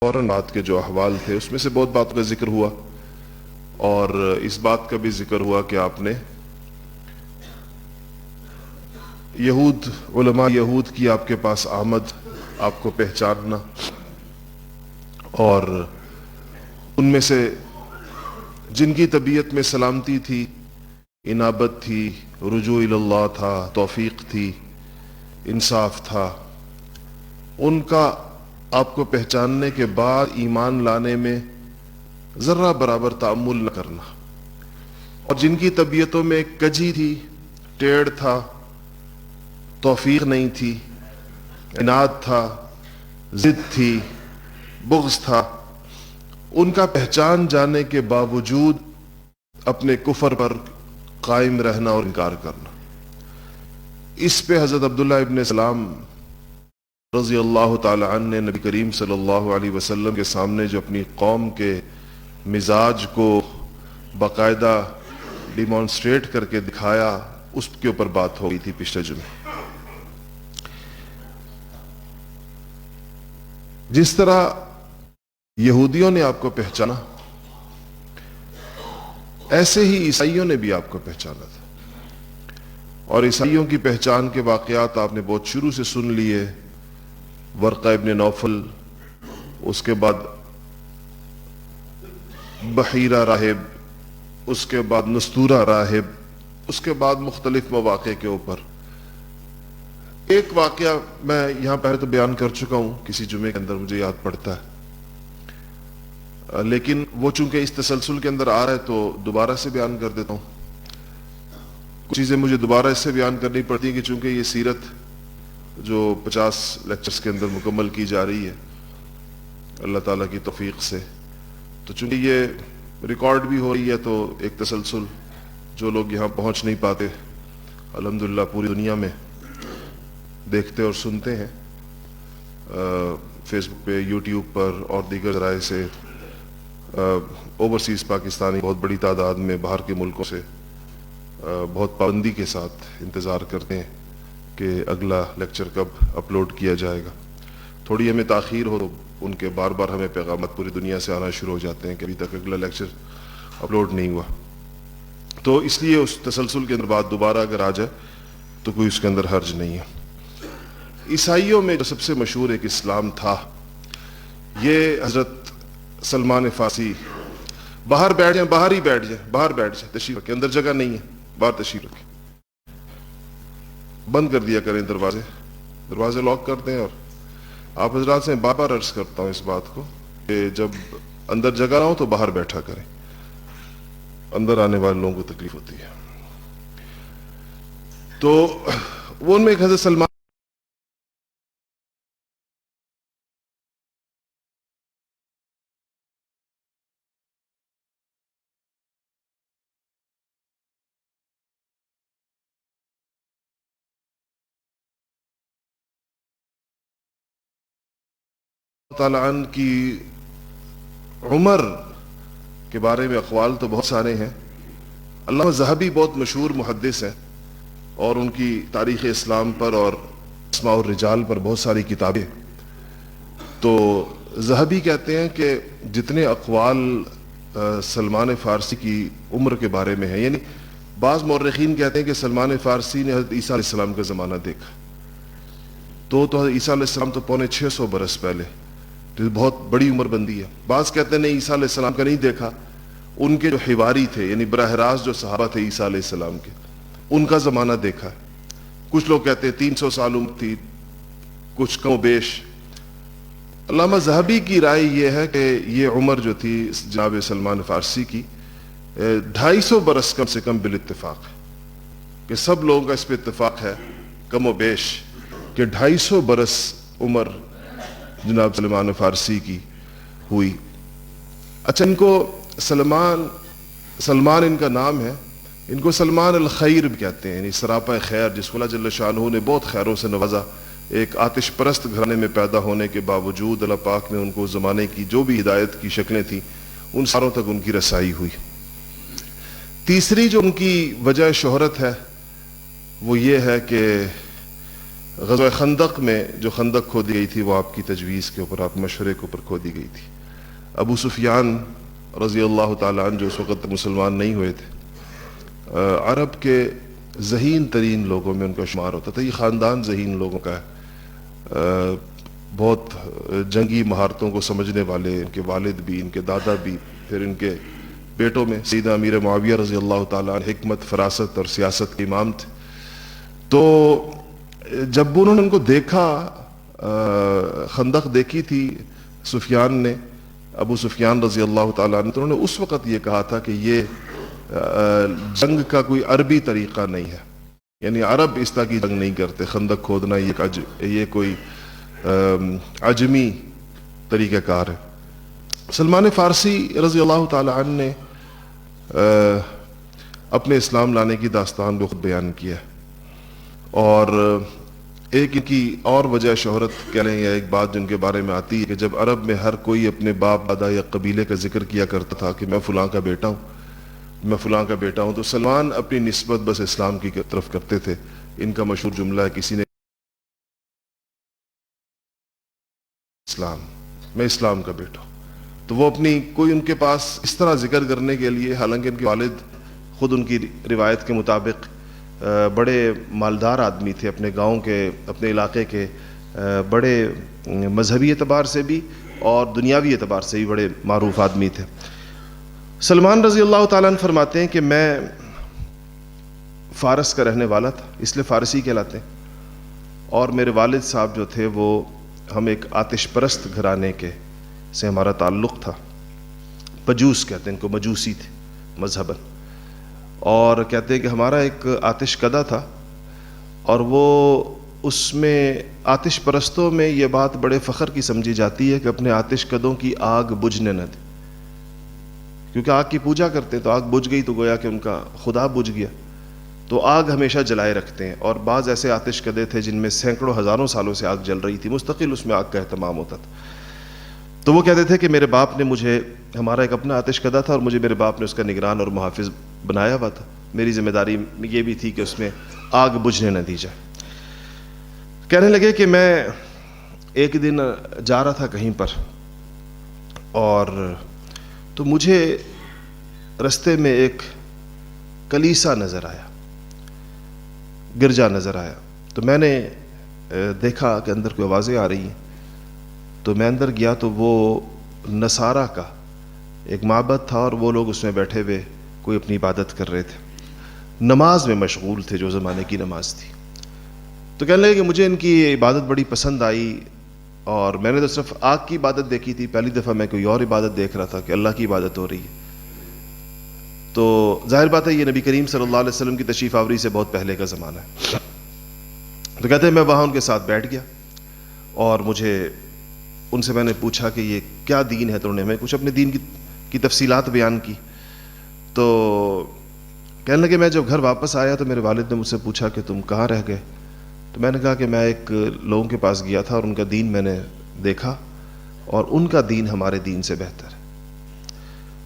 فوراً بعد کے جو احوال تھے اس میں سے بہت باتوں کا ذکر ہوا، اور اس بات کا بھی ذکر ہوا کہ آپ نے علماء یہود کی آپ کے پاس آمد، آپ کو پہچاننا، اور ان میں سے جن کی طبیعت میں سلامتی تھی، انابت تھی، رجوع اللہ تھا، توفیق تھی، انصاف تھا، ان کا آپ کو پہچاننے کے بعد ایمان لانے میں ذرہ برابر تأمل نہ کرنا، اور جن کی طبیعتوں میں کجی تھی، ٹیڑھ تھا، توفیق نہیں تھی، عناد تھا، ضد تھی، بغض تھا، ان کا پہچان جانے کے باوجود اپنے کفر پر قائم رہنا اور انکار کرنا۔ اس پہ حضرت عبداللہ ابن سلام رضی اللہ تعالی عنہ نے نبی کریم صلی اللہ علیہ وسلم کے سامنے جو اپنی قوم کے مزاج کو باقاعدہ ڈیمانسٹریٹ کر کے دکھایا، اس کے اوپر بات ہو گئی تھی پچھلے جمعے۔ جس طرح یہودیوں نے آپ کو پہچانا، ایسے ہی عیسائیوں نے بھی آپ کو پہچانا تھا، اور عیسائیوں کی پہچان کے واقعات آپ نے بہت شروع سے سن لیے۔ ورقہ ابن نوفل، اس کے بعد بحیرہ راہب، اس کے بعد نستورہ راہب، اس کے بعد مختلف مواقع کے اوپر۔ ایک واقعہ میں یہاں پہلے تو بیان کر چکا ہوں کسی جمعے کے اندر، مجھے یاد پڑتا ہے، لیکن وہ چونکہ اس تسلسل کے اندر آ رہا ہے تو دوبارہ سے بیان کر دیتا ہوں۔ کچھ چیزیں مجھے دوبارہ اس سے بیان کرنی پڑتی ہیں کہ چونکہ یہ سیرت جو 50 لیکچرز کے اندر مکمل کی جا رہی ہے اللہ تعالیٰ کی توفیق سے، تو چونکہ یہ ریکارڈ بھی ہو رہی ہے تو ایک تسلسل، جو لوگ یہاں پہنچ نہیں پاتے الحمدللہ پوری دنیا میں دیکھتے اور سنتے ہیں، فیس بک پہ، یوٹیوب پر اور دیگر ذرائع سے، اوورسیز پاکستانی بہت بڑی تعداد میں باہر کے ملکوں سے بہت پابندی کے ساتھ انتظار کرتے ہیں کہ اگلا لیکچر کب اپلوڈ کیا جائے گا۔ تھوڑی ہمیں تاخیر ہو تو ان کے بار بار ہمیں پیغامات پوری دنیا سے آنا شروع ہو جاتے ہیں کہ ابھی تک اگلا لیکچر اپلوڈ نہیں ہوا، تو اس لیے اس تسلسل کے اندر بات دوبارہ اگر آ جائے تو کوئی اس کے اندر حرج نہیں ہے۔ عیسائیوں میں جو سب سے مشہور ایک اسلام تھا، یہ حضرت سلمان فارسی، باہر بیٹھ جائیں، باہر ہی بیٹھ جائیں، باہر بیٹھ جائیں، تشریف رکھیں، اندر جگہ نہیں ہے، باہر تشریف رکھیں، بند کر دیا کریں دروازے لاک کر دیں۔ اور آپ حضرات سے بار بار عرض کرتا ہوں اس بات کو کہ جب اندر جگہ نہ ہو تو باہر بیٹھا کریں، اندر آنے والے لوگوں کو تکلیف ہوتی ہے۔ تو وہ ان میں ایک حضرت سلمان تعالیٰ عنہ کی عمر کے بارے میں اقوال تو بہت سارے ہیں۔ علامہ ذہبی بہت مشہور محدث ہیں، اور ان کی تاریخ اسلام پر اور اسماء الرجال پر بہت ساری کتابیں۔ تو ذہبی کہتے ہیں کہ جتنے اقوال سلمان فارسی کی عمر کے بارے میں ہیں، یعنی بعض مورخین کہتے ہیں کہ سلمان فارسی نے حضرت عیسیٰ علیہ السلام کا زمانہ دیکھا، تو حضرت عیسیٰ علیہ السلام تو 650 برس پہلے، تو بہت بڑی عمر بندی ہے۔ بعض کہتے ہیں نہیں، عیسیٰ علیہ السلام کا نہیں دیکھا، ان کے جو حواری تھے، یعنی براہ راست جو صحابہ تھے عیسیٰ علیہ السلام کے، ان کا زمانہ دیکھا ہے۔ کچھ لوگ کہتے ہیں 300 سال عمر تھی، کچھ کم و بیش۔ علامہ ذہبی کی رائے یہ ہے کہ یہ عمر جو تھی جناب سلمان فارسی کی 250 برس کم سے کم بالاتفاق ہے، کہ سب لوگوں کا اس پہ اتفاق ہے کم و بیش کہ 250 برس عمر جناب سلمان فارسی کی ہوئی۔ اچھا، ان کو سلمان ان کا نام ہے، ان کو سلمان الخیر بھی کہتے ہیں، یعنی سراپا خیر، جس کو اللہ جل شانہ نے بہت خیروں سے نوازا۔ ایک آتش پرست گھرانے میں پیدا ہونے کے باوجود اللہ پاک نے ان کو زمانے کی جو بھی ہدایت کی شکلیں تھیں ان ساروں تک ان کی رسائی ہوئی۔ تیسری جو ان کی وجہ شہرت ہے وہ یہ ہے کہ غزوہ خندق میں جو خندق کھودی گئی تھی وہ آپ کی تجویز کے اوپر، آپ مشورے کے اوپر کھودی گئی تھی۔ ابو سفیان رضی اللہ تعالیٰ عنہ جو اس وقت مسلمان نہیں ہوئے تھے، عرب کے ذہین ترین لوگوں میں ان کا شمار ہوتا تھا۔ یہ خاندان ذہین لوگوں کا ہے، بہت جنگی مہارتوں کو سمجھنے والے، ان کے والد بھی، ان کے دادا بھی، پھر ان کے بیٹوں میں سیدنا امیر معاویہ رضی اللہ تعالیٰ عنہ حکمت، فراست اور سیاست کے امام تھے۔ تو جب انہوں نے ان کو دیکھا، خندق دیکھی تھی سفیان نے، ابو سفیان رضی اللہ تعالیٰ عنہ، تو انہوں نے اس وقت یہ کہا تھا کہ یہ جنگ کا کوئی عربی طریقہ نہیں ہے، یعنی عرب اس طرح کی جنگ نہیں کرتے، خندق کھودنا یہ کوئی عجمی طریقہ کار ہے۔ سلمان فارسی رضی اللہ تعالیٰ عنہ نے اپنے اسلام لانے کی داستان کو خود بیان کیا، اور ایک کی اور وجہ شہرت کہہ لیں یا ایک بات جن کے بارے میں آتی ہے کہ جب عرب میں ہر کوئی اپنے باپ دادا یا قبیلے کا ذکر کیا کرتا تھا کہ میں فلاں کا بیٹا ہوں، میں فلاں کا بیٹا ہوں، تو سلمان اپنی نسبت بس اسلام کی طرف کرتے تھے۔ ان کا مشہور جملہ ہے، کسی نے اسلام، میں اسلام کا بیٹا ہوں، تو وہ اپنی کوئی ان کے پاس اس طرح ذکر کرنے کے لیے، حالانکہ ان کے والد خود ان کی روایت کے مطابق بڑے مالدار آدمی تھے، اپنے گاؤں کے، اپنے علاقے کے بڑے مذہبی اعتبار سے بھی اور دنیاوی اعتبار سے بھی بڑے معروف آدمی تھے۔ سلمان رضی اللہ تعالیٰ عنہ فرماتے ہیں کہ میں فارس کا رہنے والا تھا، اس لیے فارسی کہلاتے ہیں، اور میرے والد صاحب جو تھے وہ، ہم ایک آتش پرست گھرانے کے سے ہمارا تعلق تھا، پجوس کہتے ہیں ان کو، مجوسی تھے مذہباً، اور کہتے ہیں کہ ہمارا ایک آتش کدہ تھا، اور وہ اس میں آتش پرستوں میں یہ بات بڑے فخر کی سمجھی جاتی ہے کہ اپنے آتش کدوں کی آگ بجھنے نہ دے، کیونکہ آگ کی پوجا کرتے تو آگ بجھ گئی تو گویا کہ ان کا خدا بجھ گیا، تو آگ ہمیشہ جلائے رکھتے ہیں۔ اور بعض ایسے آتش کدے تھے جن میں سینکڑوں ہزاروں سالوں سے آگ جل رہی تھی، مستقل اس میں آگ کا اہتمام ہوتا تھا۔ تو وہ کہتے تھے کہ میرے باپ نے مجھے، ہمارا ایک اپنا آتش کدہ تھا اور مجھے میرے باپ نے اس کا نگران اور محافظ بنایا ہوا تھا، میری ذمہ داری یہ بھی تھی کہ اس میں آگ بجھنے نہ دی جائے۔ کہنے لگے کہ میں ایک دن جا رہا تھا کہیں پر، اور تو مجھے رستے میں ایک کلیسا نظر آیا، گرجا نظر آیا، تو میں نے دیکھا کہ اندر کوئی آوازیں آ رہی ہیں، تو میں اندر گیا تو وہ نصارہ کا ایک معبد تھا، اور وہ لوگ اس میں بیٹھے ہوئے کوئی اپنی عبادت کر رہے تھے، نماز میں مشغول تھے، جو زمانے کی نماز تھی۔ تو کہنے لگے کہ مجھے ان کی عبادت بڑی پسند آئی، اور میں نے تو صرف آگ کی عبادت دیکھی تھی، پہلی دفعہ میں کوئی اور عبادت دیکھ رہا تھا کہ اللہ کی عبادت ہو رہی ہے۔ تو ظاہر بات ہے یہ نبی کریم صلی اللہ علیہ وسلم کی تشریف آوری سے بہت پہلے کا زمانہ ہے۔ تو کہتے ہیں میں وہاں ان کے ساتھ بیٹھ گیا، اور مجھے ان سے میں نے پوچھا کہ یہ کیا دین ہے، تو انہوں نے میں کچھ اپنے دین کی تفصیلات بیان کی۔ تو کہنے لگے میں جب گھر واپس آیا تو میرے والد نے مجھ سے پوچھا کہ تم کہاں رہ گئے، تو میں نے کہا کہ میں ایک لوگوں کے پاس گیا تھا اور ان کا دین میں نے دیکھا، اور ان کا دین ہمارے دین سے بہتر ہے۔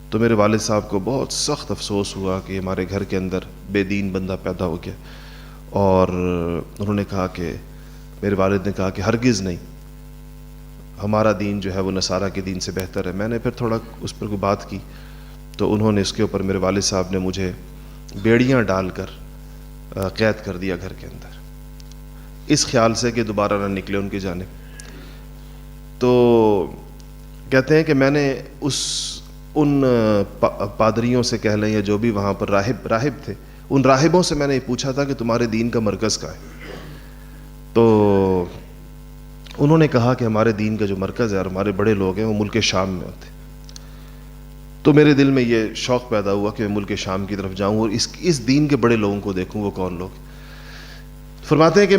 تو میرے والد صاحب کو بہت سخت افسوس ہوا کہ ہمارے گھر کے اندر بے دین بندہ پیدا ہو گیا، اور انہوں نے کہا کہ، میرے والد نے کہا کہ ہرگز نہیں، ہمارا دین جو ہے وہ نصارہ کے دین سے بہتر ہے۔ میں نے پھر تھوڑا اس پر کوئی بات کی، تو انہوں نے اس کے اوپر، میرے والد صاحب نے مجھے بیڑیاں ڈال کر قید کر دیا گھر کے اندر، اس خیال سے کہ دوبارہ نہ نکلے ان کی جانب۔ تو کہتے ہیں کہ میں نے ان پادریوں سے کہہ لیں یا جو بھی وہاں پر راہب تھے، ان راہبوں سے میں نے یہ پوچھا تھا کہ تمہارے دین کا مرکز کہاں ہے، تو انہوں نے کہا کہ ہمارے دین کا جو مرکز ہے اور ہمارے بڑے لوگ ہیں وہ ملک شام میں ہوتے۔ تو میرے دل میں یہ شوق پیدا ہوا کہ میں ملک شام کی طرف جاؤں اور اس دین کے بڑے لوگوں کو دیکھوں، وہ کون لوگ۔ فرماتے ہیں کہ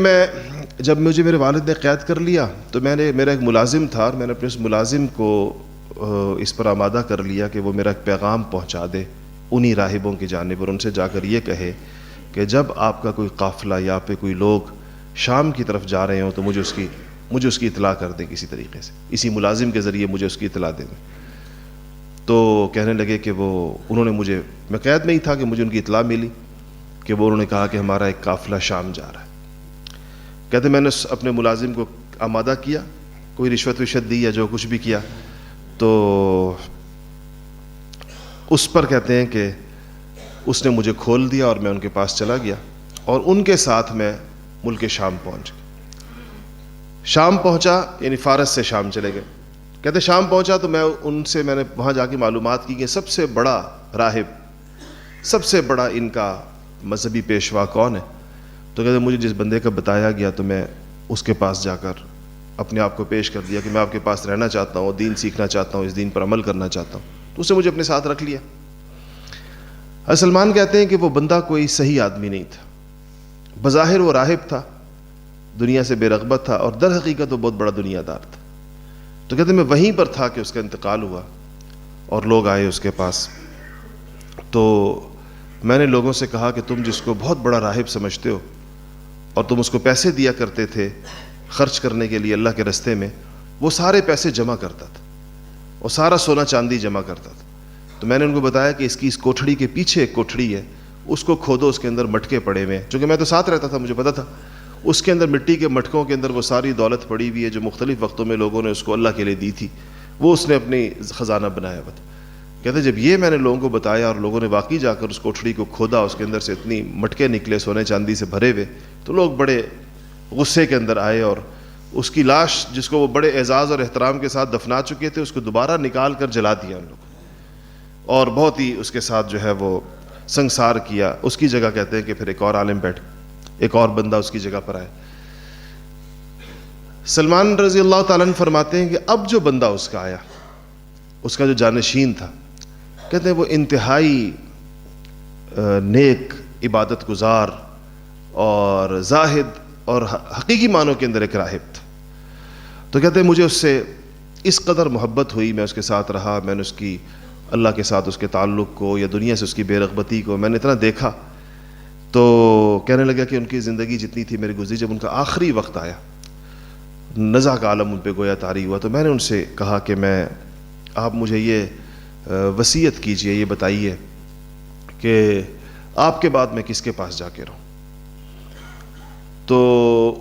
جب مجھے میرے والد نے قید کر لیا تو میرا ایک ملازم تھا، اور میں نے اپنے اس ملازم کو اس پر آمادہ کر لیا کہ وہ میرا ایک پیغام پہنچا دے انہی راہبوں کی جانب، اور ان سے جا کر یہ کہے کہ جب آپ کا کوئی قافلہ یا پہ کوئی لوگ شام کی طرف جا رہے ہوں تو مجھے اس کی اطلاع کر دیں کسی طریقے سے، اسی ملازم کے ذریعے مجھے اس کی اطلاع دے دیں۔ تو کہنے لگے کہ انہوں نے میں قید میں ہی تھا کہ مجھے ان کی اطلاع ملی کہ انہوں نے کہا کہ ہمارا ایک قافلہ شام جا رہا ہے۔ کہتے میں نے اپنے ملازم کو آمادہ کیا، کوئی رشوت وشت دی یا جو کچھ بھی کیا، تو اس پر کہتے ہیں کہ اس نے مجھے کھول دیا اور میں ان کے پاس چلا گیا، اور ان کے ساتھ میں ملک شام پہنچ گیا۔ شام پہنچا یعنی فارس سے شام چلے گئے۔ کہتے شام پہنچا تو میں نے وہاں جا کے معلومات کی کہ سب سے بڑا راہب، سب سے بڑا ان کا مذہبی پیشوا کون ہے؟ تو کہتے مجھے جس بندے کا بتایا گیا تو میں اس کے پاس جا کر اپنے آپ کو پیش کر دیا کہ میں آپ کے پاس رہنا چاہتا ہوں، دین سیکھنا چاہتا ہوں، اس دین پر عمل کرنا چاہتا ہوں۔ تو اس نے مجھے اپنے ساتھ رکھ لیا۔ سلمان کہتے ہیں کہ وہ بندہ کوئی صحیح آدمی نہیں تھا، بظاہر وہ راہب تھا، دنیا سے بے رغبت تھا، اور در حقیقت وہ بہت بڑا دنیا دار تھا۔ تو کہتے میں وہیں پر تھا کہ اس کا انتقال ہوا اور لوگ آئے اس کے پاس۔ تو میں نے لوگوں سے کہا کہ تم جس کو بہت بڑا راہب سمجھتے ہو اور تم اس کو پیسے دیا کرتے تھے خرچ کرنے کے لیے اللہ کے رستے میں، وہ سارے پیسے جمع کرتا تھا، وہ سارا سونا چاندی جمع کرتا تھا۔ تو میں نے ان کو بتایا کہ اس کوٹھڑی کے پیچھے ایک کوٹھڑی ہے، اس کو کھودو، اس کے اندر مٹکے پڑے ہوئے ہیں، چونکہ میں تو ساتھ رہتا تھا، مجھے پتا تھا اس کے اندر مٹی کے مٹکوں کے اندر وہ ساری دولت پڑی ہوئی ہے جو مختلف وقتوں میں لوگوں نے اس کو اللہ کے لیے دی تھی، وہ اس نے اپنی خزانہ بنایا ہوا تھا۔ کہتے جب یہ میں نے لوگوں کو بتایا اور لوگوں نے واقعی جا کر اس کوٹھڑی کو کھودا، اس کے اندر سے اتنی مٹکے نکلے سونے چاندی سے بھرے ہوئے، تو لوگ بڑے غصے کے اندر آئے، اور اس کی لاش جس کو وہ بڑے اعزاز اور احترام کے ساتھ دفنا چکے تھے، اس کو دوبارہ نکال کر جلا دیا ان لوگوں، اور بہت ہی اس کے ساتھ جو ہے وہ سنگسار کیا۔ اس کی جگہ کہتے ہیں کہ پھر ایک اور عالم بیٹھ، ایک اور بندہ اس کی جگہ پر آئے۔ سلمان رضی اللہ تعالیٰ عنہ فرماتے ہیں کہ اب جو بندہ اس کا آیا، اس کا جو جانشین تھا، کہتے ہیں وہ انتہائی نیک، عبادت گزار اور زاہد اور حقیقی معنوں کے اندر ایک راہب تھا۔ تو کہتے ہیں مجھے اس سے اس قدر محبت ہوئی، میں اس کے ساتھ رہا، میں نے اس کی اللہ کے ساتھ اس کے تعلق کو یا دنیا سے اس کی بے رغبتی کو میں نے اتنا دیکھا، تو کہنے لگا کہ ان کی زندگی جتنی تھی میری گزری، جب ان کا آخری وقت آیا، نزع کا عالم ان پہ گویا طاری ہوا، تو میں نے ان سے کہا کہ آپ مجھے یہ وصیت کیجئے، یہ بتائیے کہ آپ کے بعد میں کس کے پاس جا کے رہوں؟ تو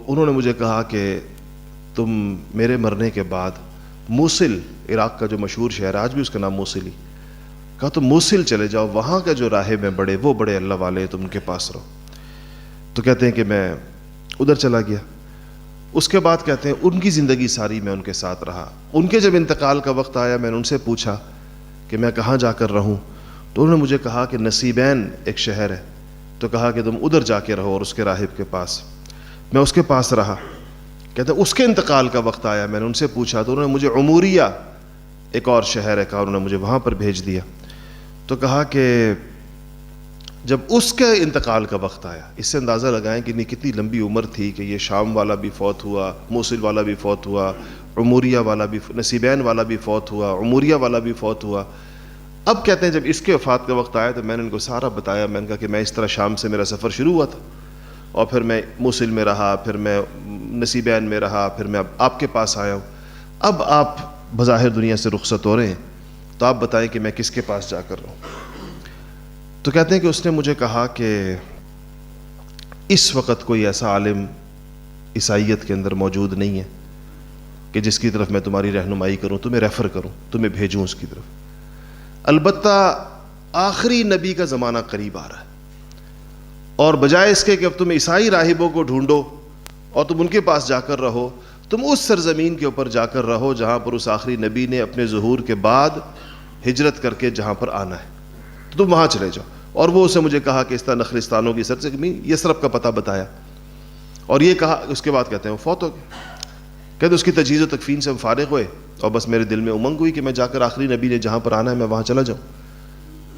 انہوں نے مجھے کہا کہ تم میرے مرنے کے بعد موصل، عراق کا جو مشہور شہر، آج بھی اس کا نام موصل ہی، کہا تم موصل چلے جاؤ، وہاں کا جو راہب ہیں بڑے، وہ بڑے اللہ والے، تم ان کے پاس رہو۔ تو کہتے ہیں کہ میں ادھر چلا گیا۔ اس کے بعد کہتے ہیں ان کی زندگی ساری میں ان کے ساتھ رہا۔ ان کے جب انتقال کا وقت آیا، میں نے ان سے پوچھا کہ میں کہاں جا کر رہوں، تو انہوں نے مجھے کہا کہ نصیبین ایک شہر ہے، تو کہا کہ تم ادھر جا کے رہو اور اس کے راہب کے پاس۔ میں اس کے پاس رہا۔ کہتے ہیں اس کے انتقال کا وقت آیا، میں نے ان سے پوچھا تو انہوں نے مجھے عموریہ ایک اور شہر ہے کہا، انہوں نے مجھے وہاں پر بھیج دیا۔ تو کہا کہ جب اس کے انتقال کا وقت آیا، اس سے اندازہ لگائیں کہ کتنی لمبی عمر تھی کہ یہ شام والا بھی فوت ہوا، موصل والا بھی فوت ہوا، عموریہ والا بھی، نصیبین والا بھی فوت ہوا، عموریہ والا بھی فوت ہوا۔ اب کہتے ہیں جب اس کے وفات کا وقت آیا تو میں نے ان کو سارا بتایا، میں نے کہا کہ میں اس طرح شام سے میرا سفر شروع ہوا تھا، اور پھر میں موصل میں رہا، پھر میں نصیبین میں رہا، پھر میں اب آپ کے پاس آیا ہوں۔ اب آپ بظاہر دنیا سے رخصت ہو رہے ہیں، تو آپ بتائیں کہ میں کس کے پاس جا کر رہوں؟ تو کہتے ہیں کہ اس نے مجھے کہا کہ اس وقت کوئی ایسا عالم عیسائیت کے اندر موجود نہیں ہے کہ جس کی طرف میں تمہاری رہنمائی کروں، تمہیں ریفر کروں، تمہیں بھیجوں اس کی طرف۔ البتہ آخری نبی کا زمانہ قریب آ رہا ہے، اور بجائے اس کے کہ اب تم عیسائی راہبوں کو ڈھونڈو اور تم ان کے پاس جا کر رہو، تم اس سرزمین کے اوپر جا کر رہو جہاں پر اس آخری نبی نے اپنے ظہور کے بعد ہجرت کر کے جہاں پر آنا ہے، تو تم وہاں چلے جاؤ۔ اور وہ اسے مجھے کہا کہ اس طرح نخلستانوں کی سرزمین، یثرب کا پتہ بتایا، اور یہ کہا۔ اس کے بعد کہتے ہیں وہ فوت ہو گئے۔ کہتے اس کی تجہیز و تکفین سے ہم فارغ ہوئے، اور بس میرے دل میں امنگ ہوئی کہ میں جا کر آخری نبی نے جہاں پر آنا ہے میں وہاں چلا جاؤں۔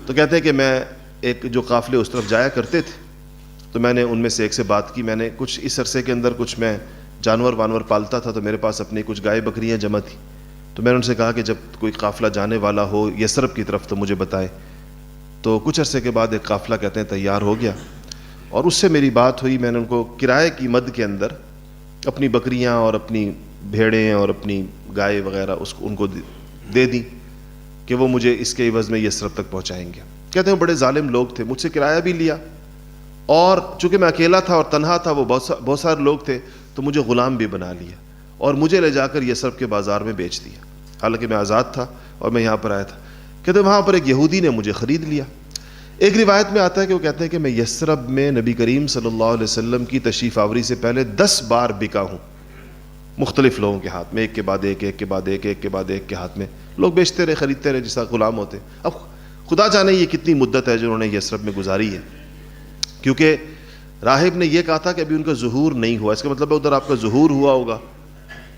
تو کہتے ہیں کہ میں ایک جو قافلے اس طرف جایا کرتے تھے، تو میں نے ان میں سے ایک سے بات کی، میں نے کچھ اس عرصے کے اندر کچھ میں جانور وانور پالتا تھا، تو میرے پاس اپنی کچھ گائے بکریاں جمع تھیں، تو میں نے ان سے کہا کہ جب کوئی قافلہ جانے والا ہو یثرب کی طرف تو مجھے بتائے۔ تو کچھ عرصے کے بعد ایک قافلہ کہتے ہیں تیار ہو گیا، اور اس سے میری بات ہوئی۔ میں نے ان کو کرائے کی مد کے اندر اپنی بکریاں اور اپنی بھیڑیں اور اپنی گائے وغیرہ ان کو دے دی کہ وہ مجھے اس کے عوض میں یثرب تک پہنچائیں گے۔ کہتے ہیں بڑے ظالم لوگ تھے، مجھ سے کرایہ بھی لیا، اور چونکہ میں اکیلا تھا اور تنہا تھا، وہ بہت سارے لوگ تھے، تو مجھے غلام بھی بنا لیا اور مجھے لے جا کر یثرب کے بازار میں بیچ دیا، حالانکہ میں آزاد تھا اور میں یہاں پر آیا تھا۔ کہتے وہاں پر ایک یہودی نے مجھے خرید لیا۔ ایک روایت میں آتا ہے کہ وہ کہتے ہیں کہ میں یثرب میں نبی کریم صلی اللہ علیہ وسلم کی تشریف آوری سے پہلے 10 بار بکا ہوں، مختلف لوگوں کے ہاتھ میں، ایک کے بعد ایک، ایک کے بعد ایک، ایک کے بعد ایک کے ہاتھ میں لوگ بیچتے رہے، خریدتے رہے، جیسا غلام ہوتے۔ اب خدا جانے یہ کتنی مدت ہے جو انہوں نے یثرب میں گزاری ہے، کیونکہ راہب نے یہ کہا تھا کہ ابھی ان کا ظہور نہیں ہوا، اس کا مطلب ہے ادھر آپ کا ظہور ہوا ہوگا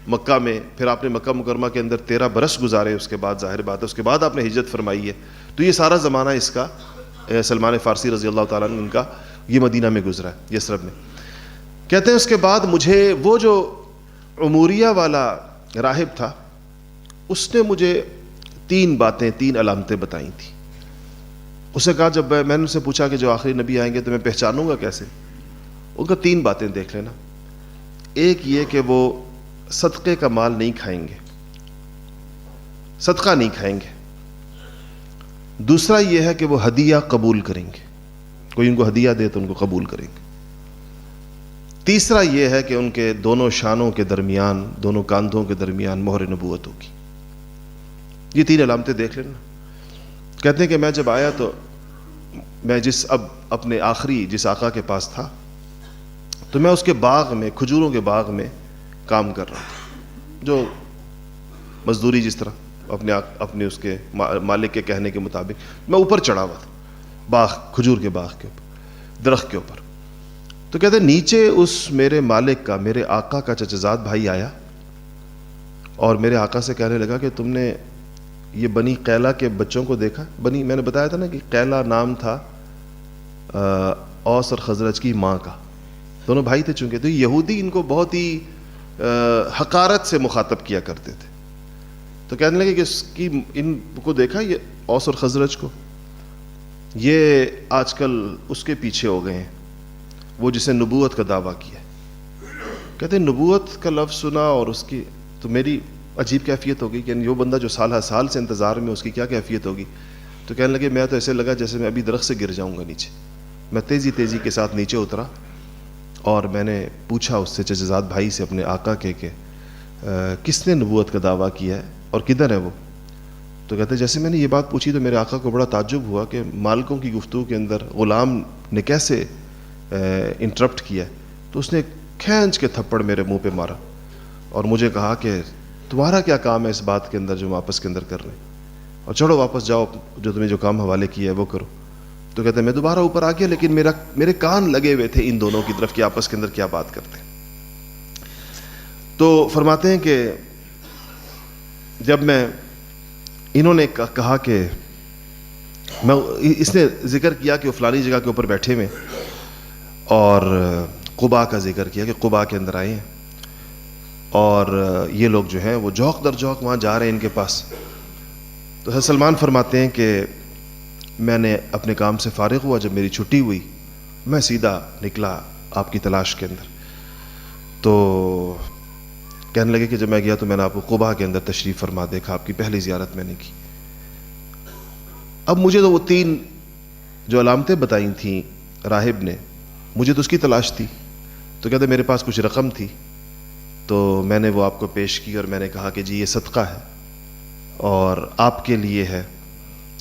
مکہ میں، پھر آپ نے مکہ مکرمہ کے اندر 13 برس گزارے، اس کے بعد ظاہر بات ہے اس کے بعد آپ نے ہجرت فرمائی ہے، تو یہ سارا زمانہ اس کا سلمان فارسی رضی اللہ تعالیٰ عنہ ان کا یہ مدینہ میں گزرا ہے، یثرب میں۔ کہتے ہیں اس کے بعد مجھے وہ جو عموریہ والا راہب تھا اس نے مجھے 3 باتیں، 3 علامتیں بتائی تھیں۔ اس نے کہا، جب میں نے ان سے پوچھا کہ جو آخری نبی آئیں گے تو میں پہچانوں گا کیسے؟ ان کا 3 باتیں دیکھ لینا۔ ایک یہ کہ وہ صدقے کا مال نہیں کھائیں گے، صدقہ نہیں کھائیں گے۔ دوسرا یہ ہے کہ وہ ہدیہ قبول کریں گے، کوئی ان کو ہدیہ دے تو ان کو قبول کریں گے۔ تیسرا یہ ہے کہ ان کے دونوں شانوں کے درمیان، دونوں کاندھوں کے درمیان مہر نبوت ہوگی۔ یہ 3 علامتیں دیکھ لینا۔ کہتے ہیں کہ میں جب آیا تو میں اپنے آخری جس آقا کے پاس تھا تو میں اس کے باغ میں، کھجوروں کے باغ میں کام کر رہا تھا، جو مزدوری جس طرح اپنے اس کے مالک کے کہنے کے مطابق میں اوپر چڑھا ہوا تھا، باغ، کھجور کے باغ کے اوپر، درخت کے اوپر۔ تو کہتے ہیں نیچے اس میرے مالک کا، میرے آقا کا چچزاد بھائی آیا اور میرے آقا سے کہنے لگا کہ تم نے یہ بنی قیلہ کے بچوں کو دیکھا؟ بنی، میں نے بتایا تھا نا کہ قیلہ نام تھا اوس اور خزرج کی ماں کا، دونوں بھائی تھے چونکہ، تو یہودی ان کو بہت ہی حقارت سے مخاطب کیا کرتے تھے۔ تو کہنے لگے کہ ان کو دیکھا یہ اوس اور خزرج کو، یہ آج کل اس کے پیچھے ہو گئے ہیں، وہ جسے نبوت کا دعویٰ کیا۔ کہتے ہیں نبوت کا لفظ سنا اور اس کی تو میری عجیب کیفیت ہوگی کہ جو بندہ جو سال ہر سال سے انتظار میں، اس کی کیا کیفیت ہوگی۔ تو کہنے لگے میں تو ایسے لگا جیسے میں ابھی درخت سے گر جاؤں گا نیچے۔ میں تیزی کے ساتھ نیچے اترا اور میں نے پوچھا اس سے، چچزاد بھائی سے، اپنے آقا کے، کہ کس نے نبوت کا دعویٰ کیا ہے اور کدھر ہے وہ؟ تو کہتے ہیں جیسے میں نے یہ بات پوچھی تو میرے آقا کو بڑا تعجب ہوا کہ مالکوں کی گفتگو کے اندر غلام نے کیسے انٹرپٹ کیا۔ تو اس نے کھینچ کے تھپڑ میرے منہ پہ مارا اور مجھے کہا کہ تمہارا کیا کام ہے اس بات کے اندر جو ہم آپس کے اندر کر رہے ہیں، اور چڑھو واپس جاؤ، جو تمہیں جو کام حوالے کیا ہے وہ کرو۔ تو کہتے ہیں میں دوبارہ اوپر آ گیا، لیکن میرے کان لگے ہوئے تھے ان دونوں کی طرف کہ آپس کے اندر کیا بات کرتے ہیں۔ تو فرماتے ہیں کہ جب انہوں نے کہا کہ اس نے ذکر کیا کہ وہ فلانی جگہ کے اوپر بیٹھے ہوئے، اور قباء کا ذکر کیا کہ قباء کے اندر آئے ہیں اور یہ لوگ جو ہیں وہ جوق در جوق وہاں جا رہے ہیں ان کے پاس۔ تو حضرت سلمان فرماتے ہیں کہ میں نے اپنے کام سے فارغ ہوا، جب میری چھٹی ہوئی میں سیدھا نکلا آپ کی تلاش کے اندر۔ تو کہنے لگے کہ جب میں گیا تو میں نے آپ کو قباء کے اندر تشریف فرما دیکھا، آپ کی پہلی زیارت میں نے کی۔ اب مجھے تو وہ 3 جو علامتیں بتائی تھیں راہب نے، مجھے تو اس کی تلاش تھی۔ تو کہتے میرے پاس کچھ رقم تھی تو میں نے وہ آپ کو پیش کی اور میں نے کہا کہ جی یہ صدقہ ہے اور آپ کے لیے ہے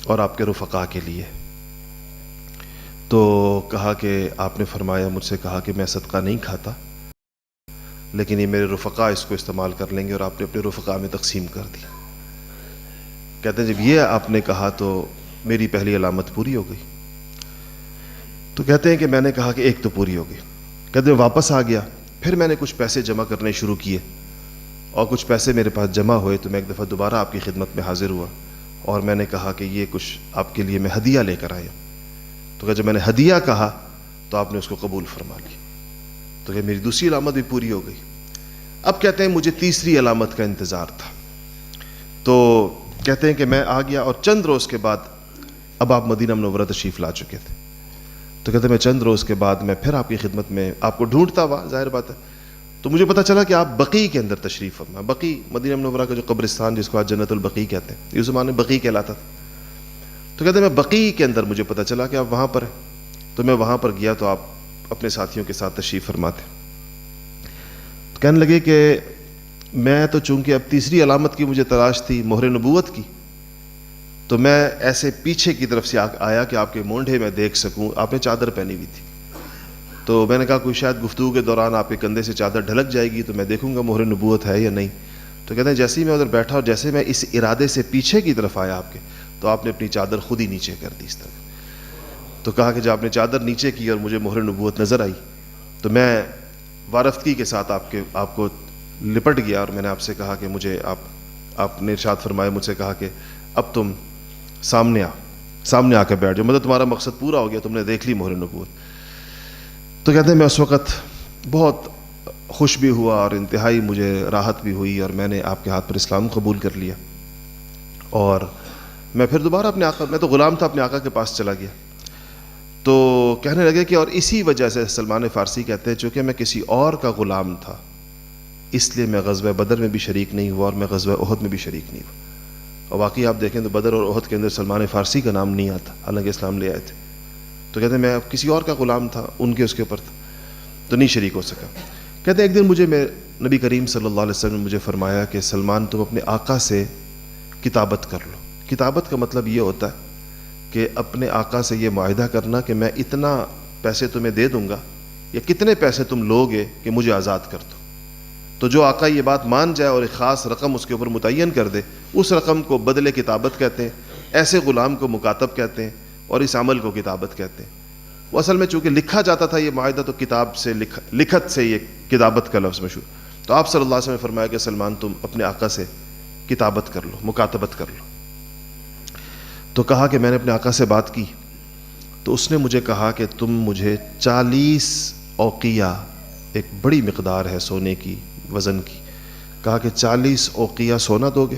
اور آپ کے رفقا کے لیے۔ تو کہا کہ آپ نے فرمایا، مجھ سے کہا کہ میں صدقہ نہیں کھاتا، لیکن یہ میرے رفقا اس کو استعمال کر لیں گے، اور آپ نے اپنے رفقا میں تقسیم کر دی۔ کہتے ہیں جب یہ آپ نے کہا تو میری پہلی علامت پوری ہو گئی۔ تو کہتے ہیں کہ میں نے کہا کہ ایک تو پوری ہو گئی۔ کہتے ہیں واپس آ گیا، پھر میں نے کچھ پیسے جمع کرنے شروع کیے، اور کچھ پیسے میرے پاس جمع ہوئے تو میں ایک دفعہ دوبارہ آپ کی خدمت میں حاضر ہوا اور میں نے کہا کہ یہ کچھ آپ کے لیے میں ہدیہ لے کر آیا۔ تو کہ جب میں نے ہدیہ کہا تو آپ نے اس کو قبول فرما لیا۔ تو کہ میری دوسری علامت بھی پوری ہو گئی۔ اب کہتے ہیں مجھے تیسری علامت کا انتظار تھا۔ تو کہتے ہیں کہ میں آ گیا اور چند روز کے بعد اب آپ مدینہ منورہ تشریف لا چکے تھے۔ تو کہتے ہیں میں چند روز کے بعد میں پھر آپ کی خدمت میں آپ کو ڈھونڈتا ہوا، ظاہر بات ہے۔ تو مجھے پتہ چلا کہ آپ بقیع کے اندر تشریف فرما۔ بقیع مدینہ منورہ کا جو قبرستان جس کو آج جنت البقیع کہتے ہیں، اس زمانے میں بقیع کہلاتا تھا۔ تو کہتے ہیں میں بقیع کے اندر مجھے پتہ چلا کہ آپ وہاں پر ہیں۔ تو میں وہاں پر گیا تو آپ اپنے ساتھیوں کے ساتھ تشریف فرماتے۔ کہنے لگے کہ میں تو چونکہ اب تیسری علامت کی مجھے تلاش تھی مہر نبوت کی، تو میں ایسے پیچھے کی طرف سے آیا کہ آپ کے مونڈھے میں دیکھ سکوں. آپ نے چادر پہنی ہوئی تھی، تو میں نے کہا کوئی شاید گفتگو کے دوران آپ کے کندھے سے چادر ڈھلک جائے گی تو میں دیکھوں گا مہر نبوت ہے یا نہیں. تو کہتے ہیں جیسے ہی میں ادھر بیٹھا اور جیسے میں اس ارادے سے پیچھے کی طرف آیا آپ کے، تو آپ نے اپنی چادر خود ہی نیچے کر دی اس طرح. تو کہا کہ جب آپ نے چادر نیچے کی اور مجھے مہر نبوت نظر آئی تو میں وارفتگی کے ساتھ آپ کو لپٹ گیا اور میں نے آپ سے کہا کہ مجھے آپ نے ارشاد فرمایا، مجھ سے کہا کہ اب تم سامنے آ کے بیٹھ جاؤ، مطلب تمہارا مقصد پورا ہو گیا، تم نے دیکھ لی مہر نبوت. تو کہتے ہیں میں اس وقت بہت خوش بھی ہوا اور انتہائی مجھے راحت بھی ہوئی، اور میں نے آپ کے ہاتھ پر اسلام قبول کر لیا. اور میں پھر دوبارہ اپنے آقا، میں تو غلام تھا، اپنے آقا کے پاس چلا گیا. تو کہنے لگے کہ اور اسی وجہ سے سلمان فارسی کہتے ہیں چونکہ میں کسی اور کا غلام تھا اس لیے میں غزوہ بدر میں بھی شریک نہیں ہوا اور میں غزوہ احد میں بھی شریک نہیں ہوا. اور واقعی آپ دیکھیں تو بدر اور احد کے اندر سلمان فارسی کا نام نہیں آتا، حالانکہ اسلام لے آئے تھے. تو کہتے ہیں میں کسی اور کا غلام تھا، ان کے اس کے اوپر تھا، تو نہیں شریک ہو سکا. کہتے ہیں ایک دن مجھے نبی کریم صلی اللہ علیہ وسلم نے مجھے فرمایا کہ سلمان تم اپنے آقا سے کتابت کر لو. کتابت کا مطلب یہ ہوتا ہے کہ اپنے آقا سے یہ معاہدہ کرنا کہ میں اتنا پیسے تمہیں دے دوں گا یا کتنے پیسے تم لوگے کہ مجھے آزاد کر دو. تو جو آقا یہ بات مان جائے اور ایک خاص رقم اس کے اوپر متعین کر دے، اس رقم کو بدل کتابت کہتے ہیں. ایسے غلام کو مکاتب کہتے ہیں اور اس عمل کو کتابت کہتے ہیں. وہ اصل میں چونکہ لکھا جاتا تھا یہ معاہدہ تو کتاب سے لکھت سے یہ کتابت کا لفظ مشہور. تو آپ صلی اللہ علیہ وسلم نے فرمایا کہ سلمان تم اپنے آقا سے کتابت کر لو، مکاتبت کر لو. تو کہا کہ میں نے اپنے آقا سے بات کی تو اس نے مجھے کہا کہ تم مجھے 40 اوقیہ، ایک بڑی مقدار ہے سونے کی، وزن کی، کہا کہ 40 اوقیہ سونا دو گے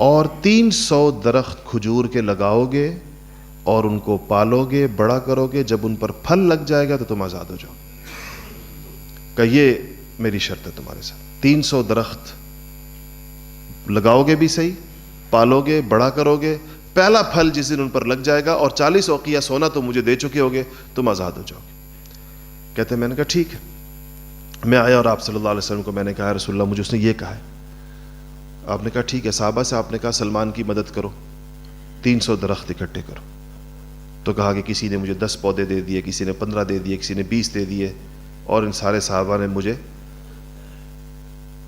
اور 300 درخت کھجور کے لگاؤ گے اور ان کو پالو گے، بڑا کرو گے، جب ان پر پھل لگ جائے گا تو تم آزاد ہو جاؤ. کہ یہ میری شرط ہے تمہارے ساتھ. 300 درخت لگاؤ گے بھی صحیح، پالو گے، بڑا کرو گے، پہلا پھل جس دن ان پر لگ جائے گا اور 40 اوقیہ سونا تم مجھے دے چکے ہوگے، تم آزاد ہو جاؤ گے. کہتے ہیں میں نے کہا ٹھیک ہے. میں آیا اور آپ صلی اللہ علیہ وسلم کو میں نے کہا رسول اللہ مجھے اس نے یہ کہا ہے. آپ نے کہا ٹھیک ہے. صحابہ سے آپ نے کہا سلمان کی مدد کرو، 300 درخت اکٹھے کرو. تو کہا کہ کسی نے مجھے 10 پودے دے دیے، کسی نے 15 دے دیے، کسی نے 20 دے دیے، اور ان سارے صحابہ نے مجھے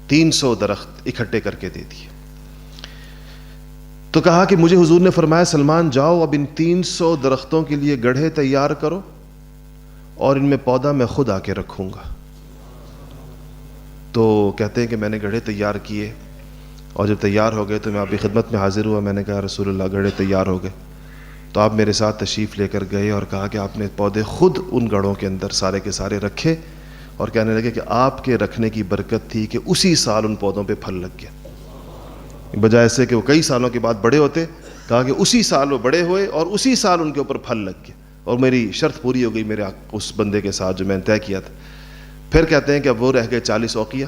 300 درخت اکٹھے کر کے دے دیے. تو کہا کہ مجھے حضور نے فرمایا سلمان جاؤ اب ان 300 درختوں کے لیے گڑھے تیار کرو اور ان میں پودا میں خود آ کے رکھوں گا. تو کہتے ہیں کہ میں نے گڑھے تیار کیے اور جب تیار ہو گئے تو میں آپ کی خدمت میں حاضر ہوا. میں نے کہا رسول اللہ گڑھے تیار ہو گئے. تو آپ میرے ساتھ تشریف لے کر گئے اور کہا کہ آپ نے پودے خود ان گڑھوں کے اندر سارے کے سارے رکھے اور کہنے لگے کہ آپ کے رکھنے کی برکت تھی کہ اسی سال ان پودوں پہ پھل لگ گیا، بجائے سے کہ وہ کئی سالوں کے بعد بڑے ہوتے. کہا کہ اسی سال وہ بڑے ہوئے اور اسی سال ان کے اوپر پھل لگ گیا اور میری شرط پوری ہو گئی میرے اس بندے کے ساتھ جو میں نے طے کیا تھا. پھر کہتے ہیں کہ اب وہ رہ گئے 40 اوقیہ.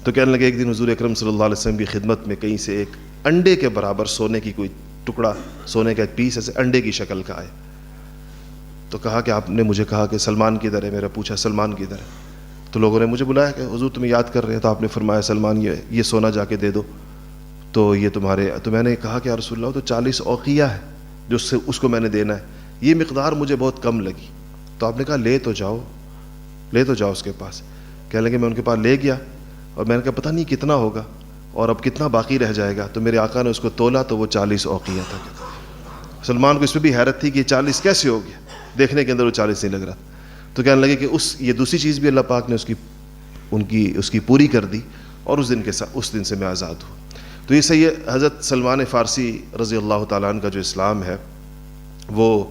تو کہنے لگے ایک دن حضور اکرم صلی اللہ علیہ وسلم کی خدمت میں کہیں سے ایک انڈے کے برابر سونے کی کوئی ٹکڑا، سونے کا ایک پیس ایسے انڈے کی شکل کا آیا. تو کہا کہ آپ نے مجھے کہا کہ سلمان کدھر ہے؟ میرا پوچھا سلمان کدھر ہے؟ تو لوگوں نے مجھے بلایا کہ حضور تمہیں یاد کر رہے ہیں. تو آپ نے فرمایا سلمان یہ سونا جا کے دے دو تو یہ تمہارے. تو میں نے کہا کہ یا رسول اللہ تو 40 اوقیہ ہے جو اس کو میں نے دینا ہے، یہ مقدار مجھے بہت کم لگی. تو آپ نے کہا لے تو جاؤ اس کے پاس. کہنے لگے میں ان کے پاس لے گیا اور میں نے کہا پتہ نہیں کتنا ہوگا اور اب کتنا باقی رہ جائے گا. تو میرے آقا نے اس کو تولا تو وہ 40 اوقیہ تھا. سلمان کو اس پہ بھی حیرت تھی کہ یہ 40 کیسے ہو گیا، دیکھنے کے اندر وہ 40 نہیں لگ رہا. تو کہنے لگے کہ یہ دوسری چیز بھی اللہ پاک نے اس کی پوری کر دی اور اس دن سے میں آزاد ہوں. تو یہ سید حضرت سلمان فارسی رضی اللہ تعالیٰ عنہ کا جو اسلام ہے وہ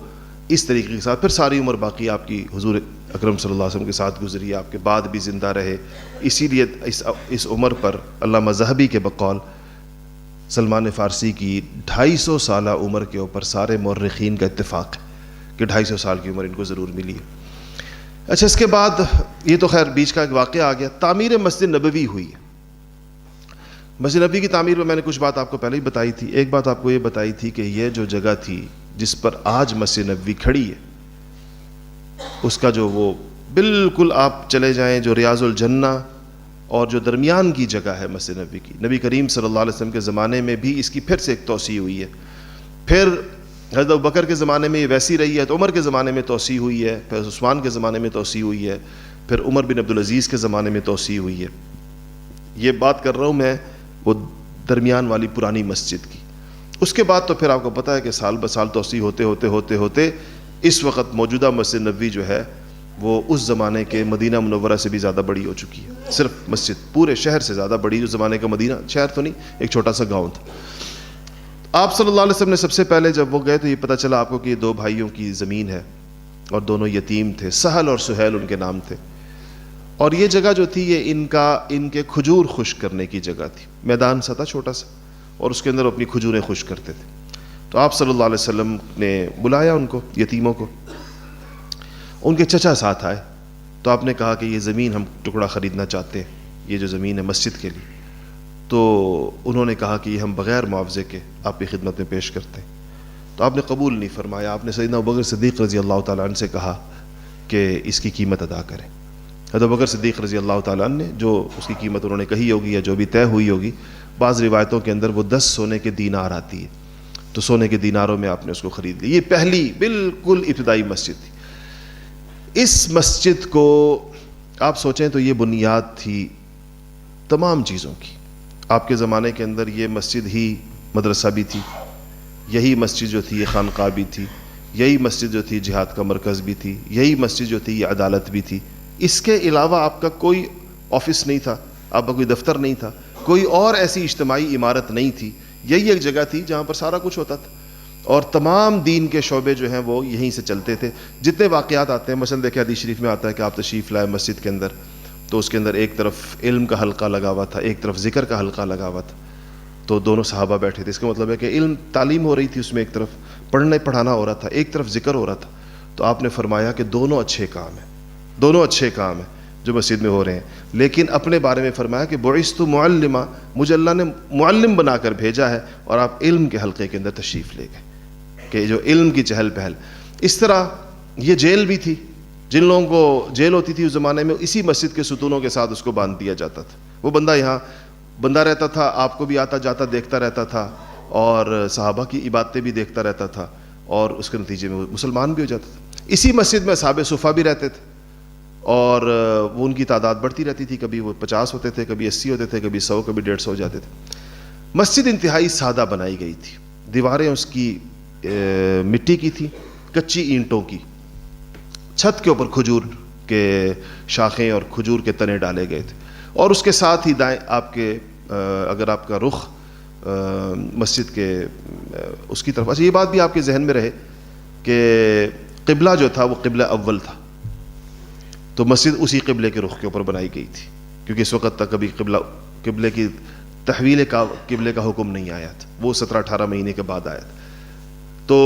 اس طریقے کے ساتھ پھر ساری عمر باقی آپ کی حضور اکرم صلی اللہ علیہ وسلم کے ساتھ گزری، آپ کے بعد بھی زندہ رہے. اسی لیے اس عمر پر علامہ ذہبی کے بقول سلمان فارسی کی 250 سالہ عمر کے اوپر سارے مورخین کا اتفاق ہے کہ 250 سال کی عمر ان کو ضرور ملی ہے. اچھا اس کے بعد یہ تو خیر بیچ کا ایک واقعہ آ گیا. تعمیر مسجد نبوی ہوئی ہے. مسجد نبوی کی تعمیر میں نے کچھ بات آپ کو پہلے ہی بتائی تھی. ایک بات آپ کو یہ بتائی تھی کہ یہ جو جگہ تھی جس پر آج مسجد نبوی کھڑی ہے اس کا جو وہ بالکل آپ چلے جائیں جو ریاض الجنہ اور جو درمیان کی جگہ ہے مسجد نبوی کی، نبی کریم صلی اللہ علیہ وسلم کے زمانے میں بھی اس کی پھر سے ایک توسیع ہوئی ہے، پھر حضرت ابوبکر کے زمانے میں یہ ویسی رہی ہے تو عمر کے زمانے میں توسیع ہوئی ہے، پھر عثمان کے زمانے میں توسیع ہوئی ہے، پھر عمر بن عبدالعزیز کے زمانے میں توسیع ہوئی ہے۔ یہ بات کر رہا ہوں میں وہ درمیان والی پرانی مسجد کی۔ اس کے بعد تو پھر آپ کو پتہ ہے کہ سال بہ سال توسیع ہوتے اس وقت موجودہ مسجد نبوی جو ہے وہ اس زمانے کے مدینہ منورہ سے بھی زیادہ بڑی ہو چکی ہے۔ صرف مسجد پورے شہر سے زیادہ بڑی، اس زمانے کا مدینہ شہر تو نہیں، ایک چھوٹا سا گاؤں تھا۔ آپ صلی اللہ علیہ وسلم نے سب سے پہلے جب وہ گئے تو یہ پتہ چلا آپ کو کہ یہ دو بھائیوں کی زمین ہے اور دونوں یتیم تھے، سہل اور سہیل ان کے نام تھے، اور یہ جگہ جو تھی یہ ان کے کھجور خشک کرنے کی جگہ تھی، میدان سا تھا چھوٹا سا، اور اس کے اندر اپنی کھجوریں خشک کرتے تھے۔ تو آپ صلی اللہ علیہ وسلم نے بلایا ان کو، یتیموں کو، ان کے چچا ساتھ آئے، تو آپ نے کہا کہ یہ زمین ہم ٹکڑا خریدنا چاہتے ہیں، یہ جو زمین ہے مسجد کے لیے۔ تو انہوں نے کہا کہ یہ ہم بغیر معاوضے کے آپ کی خدمت میں پیش کرتے ہیں۔ تو آپ نے قبول نہیں فرمایا، آپ نے سیدنا ابوبکر صدیق رضی اللہ تعالیٰ عنہ سے کہا کہ اس کی قیمت ادا کریں۔ حضرت ابوبکر صدیق رضی اللہ تعالیٰ عنہ نے جو اس کی قیمت انہوں نے کہی ہوگی یا جو بھی طے ہوئی ہوگی، بعض روایتوں کے اندر وہ 10 سونے کے دینار آتی ہے، تو سونے کے دیناروں میں آپ نے اس کو خرید لی۔ یہ پہلی بالکل ابتدائی مسجد تھی۔ اس مسجد کو آپ سوچیں تو یہ بنیاد تھی تمام چیزوں کی۔ آپ کے زمانے کے اندر یہ مسجد ہی مدرسہ بھی تھی، یہی مسجد جو تھی یہ خانقاہ بھی تھی، یہی مسجد جو تھی جہاد کا مرکز بھی تھی، یہی مسجد جو تھی یہ عدالت بھی تھی۔ اس کے علاوہ آپ کا کوئی آفس نہیں تھا، آپ کا کوئی دفتر نہیں تھا، کوئی اور ایسی اجتماعی عمارت نہیں تھی، یہی ایک جگہ تھی جہاں پر سارا کچھ ہوتا تھا، اور تمام دین کے شعبے جو ہیں وہ یہیں سے چلتے تھے۔ جتنے واقعات آتے ہیں، مثلا دیکھیں حدیث شریف میں آتا ہے کہ آپ تشریف لائے مسجد کے اندر، تو اس کے اندر ایک طرف علم کا حلقہ لگا ہوا تھا، ایک طرف ذکر کا حلقہ لگا ہوا تھا، تو دونوں صحابہ بیٹھے تھے۔ اس کا مطلب ہے کہ علم تعلیم ہو رہی تھی، اس میں ایک طرف پڑھانا ہو رہا تھا، ایک طرف ذکر ہو رہا تھا۔ تو آپ نے فرمایا کہ دونوں اچھے کام ہیں، دونوں اچھے کام ہیں جو مسجد میں ہو رہے ہیں، لیکن اپنے بارے میں فرمایا کہ بعثت معلما، مجھے اللہ نے معلم بنا کر بھیجا ہے، اور آپ علم کے حلقے کے اندر تشریف لے گئے کہ جو علم کی چہل پہل۔ اس طرح یہ جیل بھی تھی، جن لوگوں کو جیل ہوتی تھی اس زمانے میں، اسی مسجد کے ستونوں کے ساتھ اس کو باندھ دیا جاتا تھا۔ وہ بندہ یہاں بندہ رہتا تھا، آپ کو بھی آتا جاتا دیکھتا رہتا تھا، اور صحابہ کی عبادتیں بھی دیکھتا رہتا تھا، اور اس کے نتیجے میں وہ مسلمان بھی ہو جاتا تھا۔ اسی مسجد میں اصحاب صفا بھی رہتے تھے، اور وہ ان کی تعداد بڑھتی رہتی تھی، کبھی وہ 50 ہوتے تھے، کبھی 80 ہوتے تھے، کبھی 100، کبھی 150 ہو جاتے تھے۔ مسجد انتہائی سادہ بنائی گئی تھی، دیواریں اس کی مٹی کی تھی، کچی اینٹوں کی، چھت کے اوپر کھجور کے شاخیں اور کھجور کے تنے ڈالے گئے تھے، اور اس کے ساتھ ہی دائیں آپ کے اگر آپ کا رخ مسجد کے اس کی طرف، اچھا یہ بات بھی آپ کے ذہن میں رہے کہ قبلہ جو تھا وہ قبلہ اول تھا، تو مسجد اسی قبلے کے رخ کے اوپر بنائی گئی تھی، کیونکہ اس وقت تک کبھی قبلے کی تحویل کا قبلے کا حکم نہیں آیا تھا، وہ 17-18 مہینے کے بعد آیا تھا، تو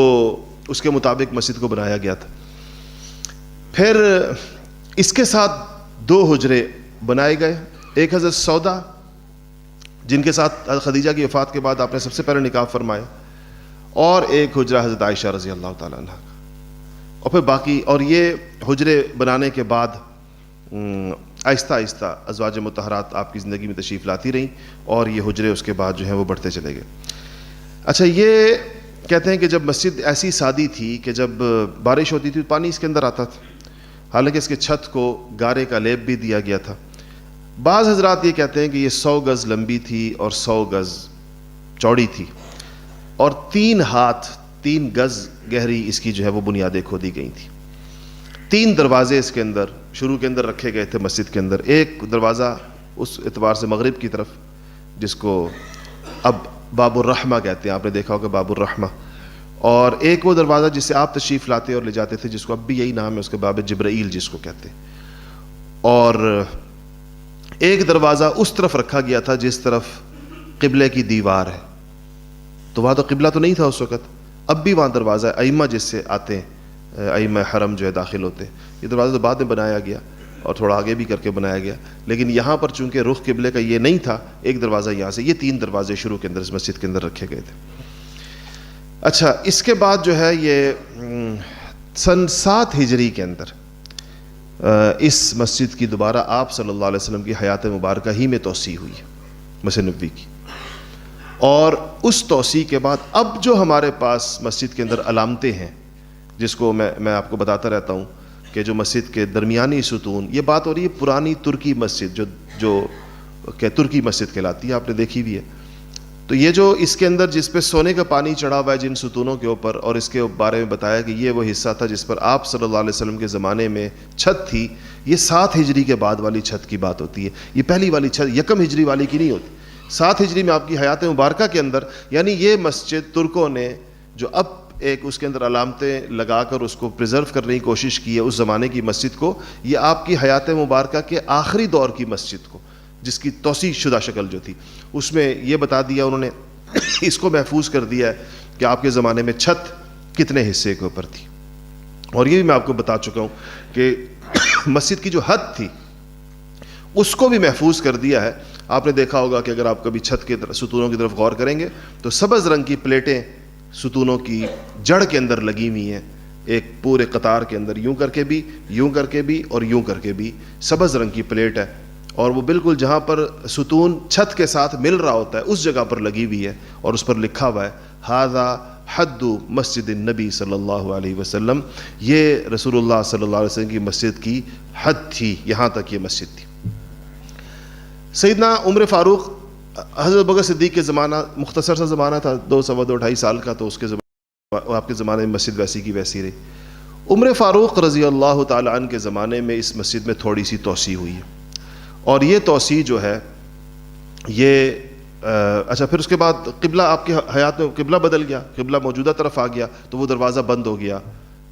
اس کے مطابق مسجد کو بنایا گیا تھا۔ پھر اس کے ساتھ 2 حجرے بنائے گئے، ایک حضرت سودا جن کے ساتھ خدیجہ کی وفات کے بعد آپ نے سب سے پہلے نکاح فرمایا، اور ایک حجرہ حضرت عائشہ رضی اللہ تعالیٰ عنہ کا، اور پھر باقی، اور یہ حجرے بنانے کے بعد آہستہ آہستہ ازواج مطہرات آپ کی زندگی میں تشریف لاتی رہیں، اور یہ حجرے اس کے بعد جو ہیں وہ بڑھتے چلے گئے۔ اچھا یہ کہتے ہیں کہ جب مسجد ایسی سادی تھی کہ جب بارش ہوتی تھی تو پانی اس کے اندر آتا تھا، حالانکہ اس کے چھت کو گارے کا لیپ بھی دیا گیا تھا۔ بعض حضرات یہ کہتے ہیں کہ یہ 100 گز لمبی تھی اور 100 گز چوڑی تھی، اور 3 ہاتھ 3 گز گہری اس کی جو ہے وہ بنیادیں کھودی گئی تھیں۔ 3 دروازے اس کے اندر شروع کے اندر رکھے گئے تھے مسجد کے اندر، ایک دروازہ اس اعتبار سے مغرب کی طرف جس کو اب باب الرحمہ کہتے ہیں، آپ نے دیکھا ہوگا باب الرحمہ، اور ایک وہ دروازہ جس سے آپ تشریف لاتے اور لے جاتے تھے، جس کو اب بھی یہی نام ہے اس کے، باب جبرائیل جس کو کہتے ہیں، اور ایک دروازہ اس طرف رکھا گیا تھا جس طرف قبلے کی دیوار ہے، تو وہاں تو قبلہ تو نہیں تھا اس وقت، اب بھی وہاں دروازہ ہے، ائمہ جس سے آتے ہیں، ائمہ حرم جو ہے داخل ہوتے ہیں، یہ دروازہ تو بعد میں بنایا گیا اور تھوڑا آگے بھی کر کے بنایا گیا، لیکن یہاں پر چونکہ رخ قبلے کا یہ نہیں تھا، ایک دروازہ یہاں سے، یہ 3 دروازے شروع کے اندر اس مسجد کے اندر رکھے گئے تھے۔ اچھا اس کے بعد جو ہے یہ سن 7 ہجری کے اندر اس مسجد کی دوبارہ آپ صلی اللہ علیہ وسلم کی حیات مبارکہ ہی میں توسیع ہوئی ہے، مسجد نبوی کی. اور اس توسیع کے بعد اب جو ہمارے پاس مسجد کے اندر علامتیں ہیں، جس کو میں آپ کو بتاتا رہتا ہوں کہ جو مسجد کے درمیانی ستون، یہ بات ہو رہی ہے پرانی ترکی مسجد جو کہ ترکی مسجد کہلاتی ہے، آپ نے دیکھی بھی ہے. تو یہ جو اس کے اندر جس پہ سونے کا پانی چڑھا ہوا ہے جن ستونوں کے اوپر، اور اس کے بارے میں بتایا کہ یہ وہ حصہ تھا جس پر آپ صلی اللہ علیہ وسلم کے زمانے میں چھت تھی، یہ 7 ہجری کے بعد والی چھت کی بات ہوتی ہے. یہ پہلی والی چھت 1 ہجری والی کی نہیں ہوتی، 7 ہجری میں آپ کی حیات مبارکہ کے اندر. یعنی یہ مسجد ترکوں نے جو اب ایک اس کے اندر علامتیں لگا کر اس کو پریزرو کرنے کی کوشش کی ہے اس زمانے کی مسجد کو، یہ آپ کی حیات مبارکہ کے آخری دور کی مسجد کو، جس کی توسیع شدہ شکل جو تھی، اس میں یہ بتا دیا انہوں نے، اس کو محفوظ کر دیا ہے کہ آپ کے زمانے میں چھت کتنے حصے کے اوپر تھی. اور یہ بھی میں آپ کو بتا چکا ہوں کہ مسجد کی جو حد تھی اس کو بھی محفوظ کر دیا ہے. آپ نے دیکھا ہوگا کہ اگر آپ کبھی چھت کے ستونوں کی طرف غور کریں گے تو سبز رنگ کی پلیٹیں ستونوں کی جڑ کے اندر لگی ہوئی ہیں، ایک پورے قطار کے اندر، یوں کر کے بھی، یوں کر کے بھی اور یوں کر کے بھی سبز رنگ کی پلیٹ ہے. اور وہ بالکل جہاں پر ستون چھت کے ساتھ مل رہا ہوتا ہے اس جگہ پر لگی ہوئی ہے، اور اس پر لکھا ہوا ہے ھذا حد مسجد النبی صلی اللہ علیہ وسلم. یہ رسول اللہ صلی اللہ علیہ وسلم کی مسجد کی حد تھی، یہاں تک یہ مسجد تھی. سیدنا عمر فاروق، حضرت بکر صدیق کے زمانہ مختصر سا زمانہ تھا، 2 سوا 2 2.5 سال کا، تو اس کے آپ کے زمانے میں مسجد ویسی کی ویسی رہی. عمر فاروق رضی اللہ تعالی عنہ کے زمانے میں اس مسجد میں تھوڑی سی توسیع ہوئی ہے، اور یہ توسیع جو ہے یہ اچھا پھر اس کے بعد قبلہ آپ کے حیات میں قبلہ بدل گیا، قبلہ موجودہ طرف آ گیا تو وہ دروازہ بند ہو گیا،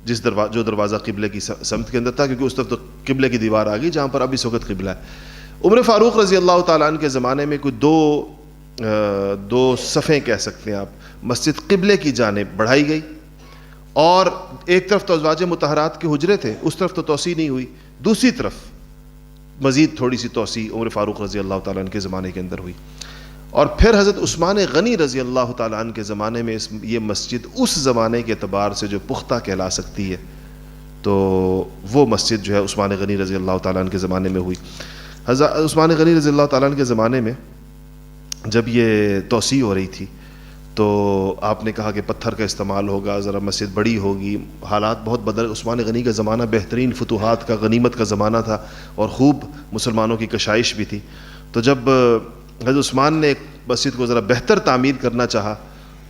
جو دروازہ قبلے کی سمت کے اندر تھا، کیونکہ اس طرف تو قبلے کی دیوار آ گئی جہاں پر اب اس وقت قبلہ ہے. عمر فاروق رضی اللہ تعالیٰ عنہ کے زمانے میں کوئی دو صفیں کہہ سکتے ہیں آپ، مسجد قبلے کی جانب بڑھائی گئی، اور ایک طرف تو ازواج مطہرات کے حجرے تھے، اس طرف تو توسیع نہیں ہوئی، دوسری طرف مزید تھوڑی سی توسیع عمر فاروق رضی اللہ تعالیٰ عنہ کے زمانے کے اندر ہوئی. اور پھر حضرت عثمان غنی رضی اللہ تعالیٰ عنہ کے زمانے میں یہ مسجد اس زمانے کے اعتبار سے جو پختہ کہلا سکتی ہے، تو وہ مسجد جو ہے عثمان غنی رضی اللہ تعالیٰ عنہ کے زمانے میں ہوئی. حضرت عثمان غنی رضی اللہ تعالیٰ عنہ کے زمانے میں جب یہ توسیع ہو رہی تھی تو آپ نے کہا کہ پتھر کا استعمال ہوگا، ذرا مسجد بڑی ہوگی، حالات بہت بدل. عثمان غنی کا زمانہ بہترین فتوحات کا، غنیمت کا زمانہ تھا، اور خوب مسلمانوں کی کشائش بھی تھی. تو جب حضرت عثمان نے ایک مسجد کو ذرا بہتر تعمیر کرنا چاہا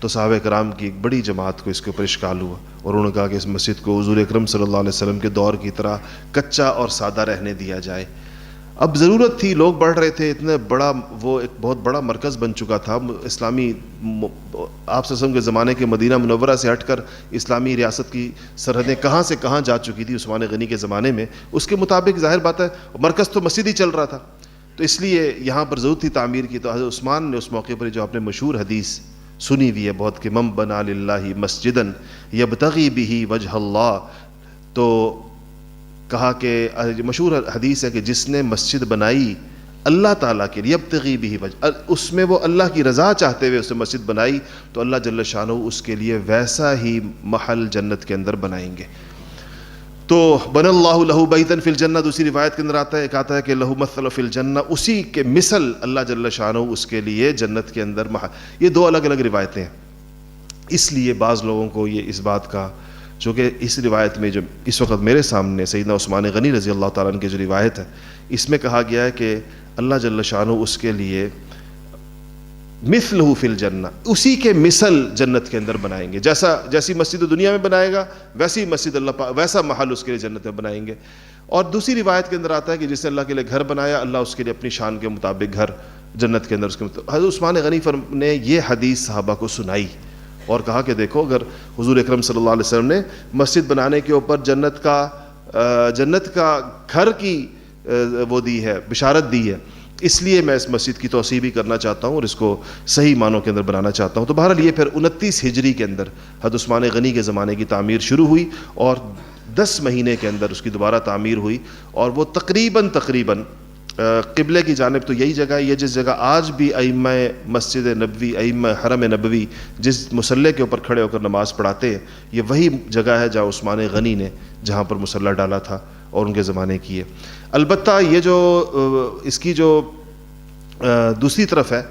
تو صحابہ کرام کی ایک بڑی جماعت کو اس کے اوپر اشکال ہوا، اور انہوں نے کہا کہ اس مسجد کو حضور اکرم صلی اللہ علیہ وسلم کے دور کی طرح کچا اور سادہ رہنے دیا جائے. اب ضرورت تھی، لوگ بڑھ رہے تھے، اتنا بڑا وہ ایک بہت بڑا مرکز بن چکا تھا اسلامی. آپ صلی اللہ علیہ وسلم کے زمانے کے مدینہ منورہ سے ہٹ کر اسلامی ریاست کی سرحدیں کہاں سے کہاں جا چکی تھی عثمان غنی کے زمانے میں. اس کے مطابق ظاہر بات ہے مرکز تو مسجد ہی چل رہا تھا، تو اس لیے یہاں پر ضرورت تھی تعمیر کی. تو حضرت عثمان نے اس موقع پر جو آپ نے مشہور حدیث سنی ہوئی ہے بہت کہ من بنا للہ مسجدا یبتغی بہ وجہ اللہ، تو کہا کہ مشہور حدیث ہے کہ جس نے مسجد بنائی اللہ تعالیٰ کے لیے، یبتغی بہ وجہ، اس میں وہ اللہ کی رضا چاہتے ہوئے اس نے مسجد بنائی، تو اللہ جل شانہ اس کے لیے ویسا ہی محل جنت کے اندر بنائیں گے. تو بن اللہ لہ بیتا فی الجنہ، دوسری روایت کے اندر آتا ہے، ایک آتا ہے کہ لہ مثل فی الجنہ، اسی کے مثل اللہ جل شانہ اس کے لیے جنت کے اندر محل. یہ 2 الگ الگ روایتیں ہیں. اس لیے بعض لوگوں کو یہ اس بات کا، چونکہ اس روایت میں جو اس وقت میرے سامنے سیدنا عثمان غنی رضی اللہ تعالیٰ عنہ کی جو روایت ہے، اس میں کہا گیا ہے کہ اللہ جل شانہ اس کے لیے مثلہ فی الجنہ، اسی کے مثل جنت کے اندر بنائیں گے. جیسی مسجد دنیا میں بنائے گا ویسی مسجد اللہ پاک، ویسا محل اس کے لیے جنت میں بنائیں گے. اور دوسری روایت کے اندر آتا ہے کہ جس نے اللہ کے لیے گھر بنایا، اللہ اس کے لیے اپنی شان کے مطابق گھر جنت کے اندر اس کے مطابق. حضرت عثمان غنی نے یہ حدیث صحابہ کو سنائی اور کہا کہ دیکھو، اگر حضور اکرم صلی اللہ علیہ وسلم نے مسجد بنانے کے اوپر جنت کا گھر کی وہ دی ہے، بشارت دی ہے، اس لیے میں اس مسجد کی توسیع بھی کرنا چاہتا ہوں اور اس کو صحیح معنوں کے اندر بنانا چاہتا ہوں. تو بہرحال یہ پھر 29 ہجری کے اندر حضرت عثمان غنی کے زمانے کی تعمیر شروع ہوئی، اور 10 مہینے کے اندر اس کی دوبارہ تعمیر ہوئی، اور وہ تقریباً قبلے کی جانب تو یہی جگہ ہے، یہ جس جگہ آج بھی ائمہ مسجد نبوی، ائمہ حرم نبوی جس مصلی کے اوپر کھڑے ہو کر نماز پڑھاتے ہیں، یہ وہی جگہ ہے جہاں عثمان غنی نے جہاں پر مصلی ڈالا تھا اور ان کے زمانے کی ہے۔ البتہ یہ جو اس کی جو دوسری طرف ہے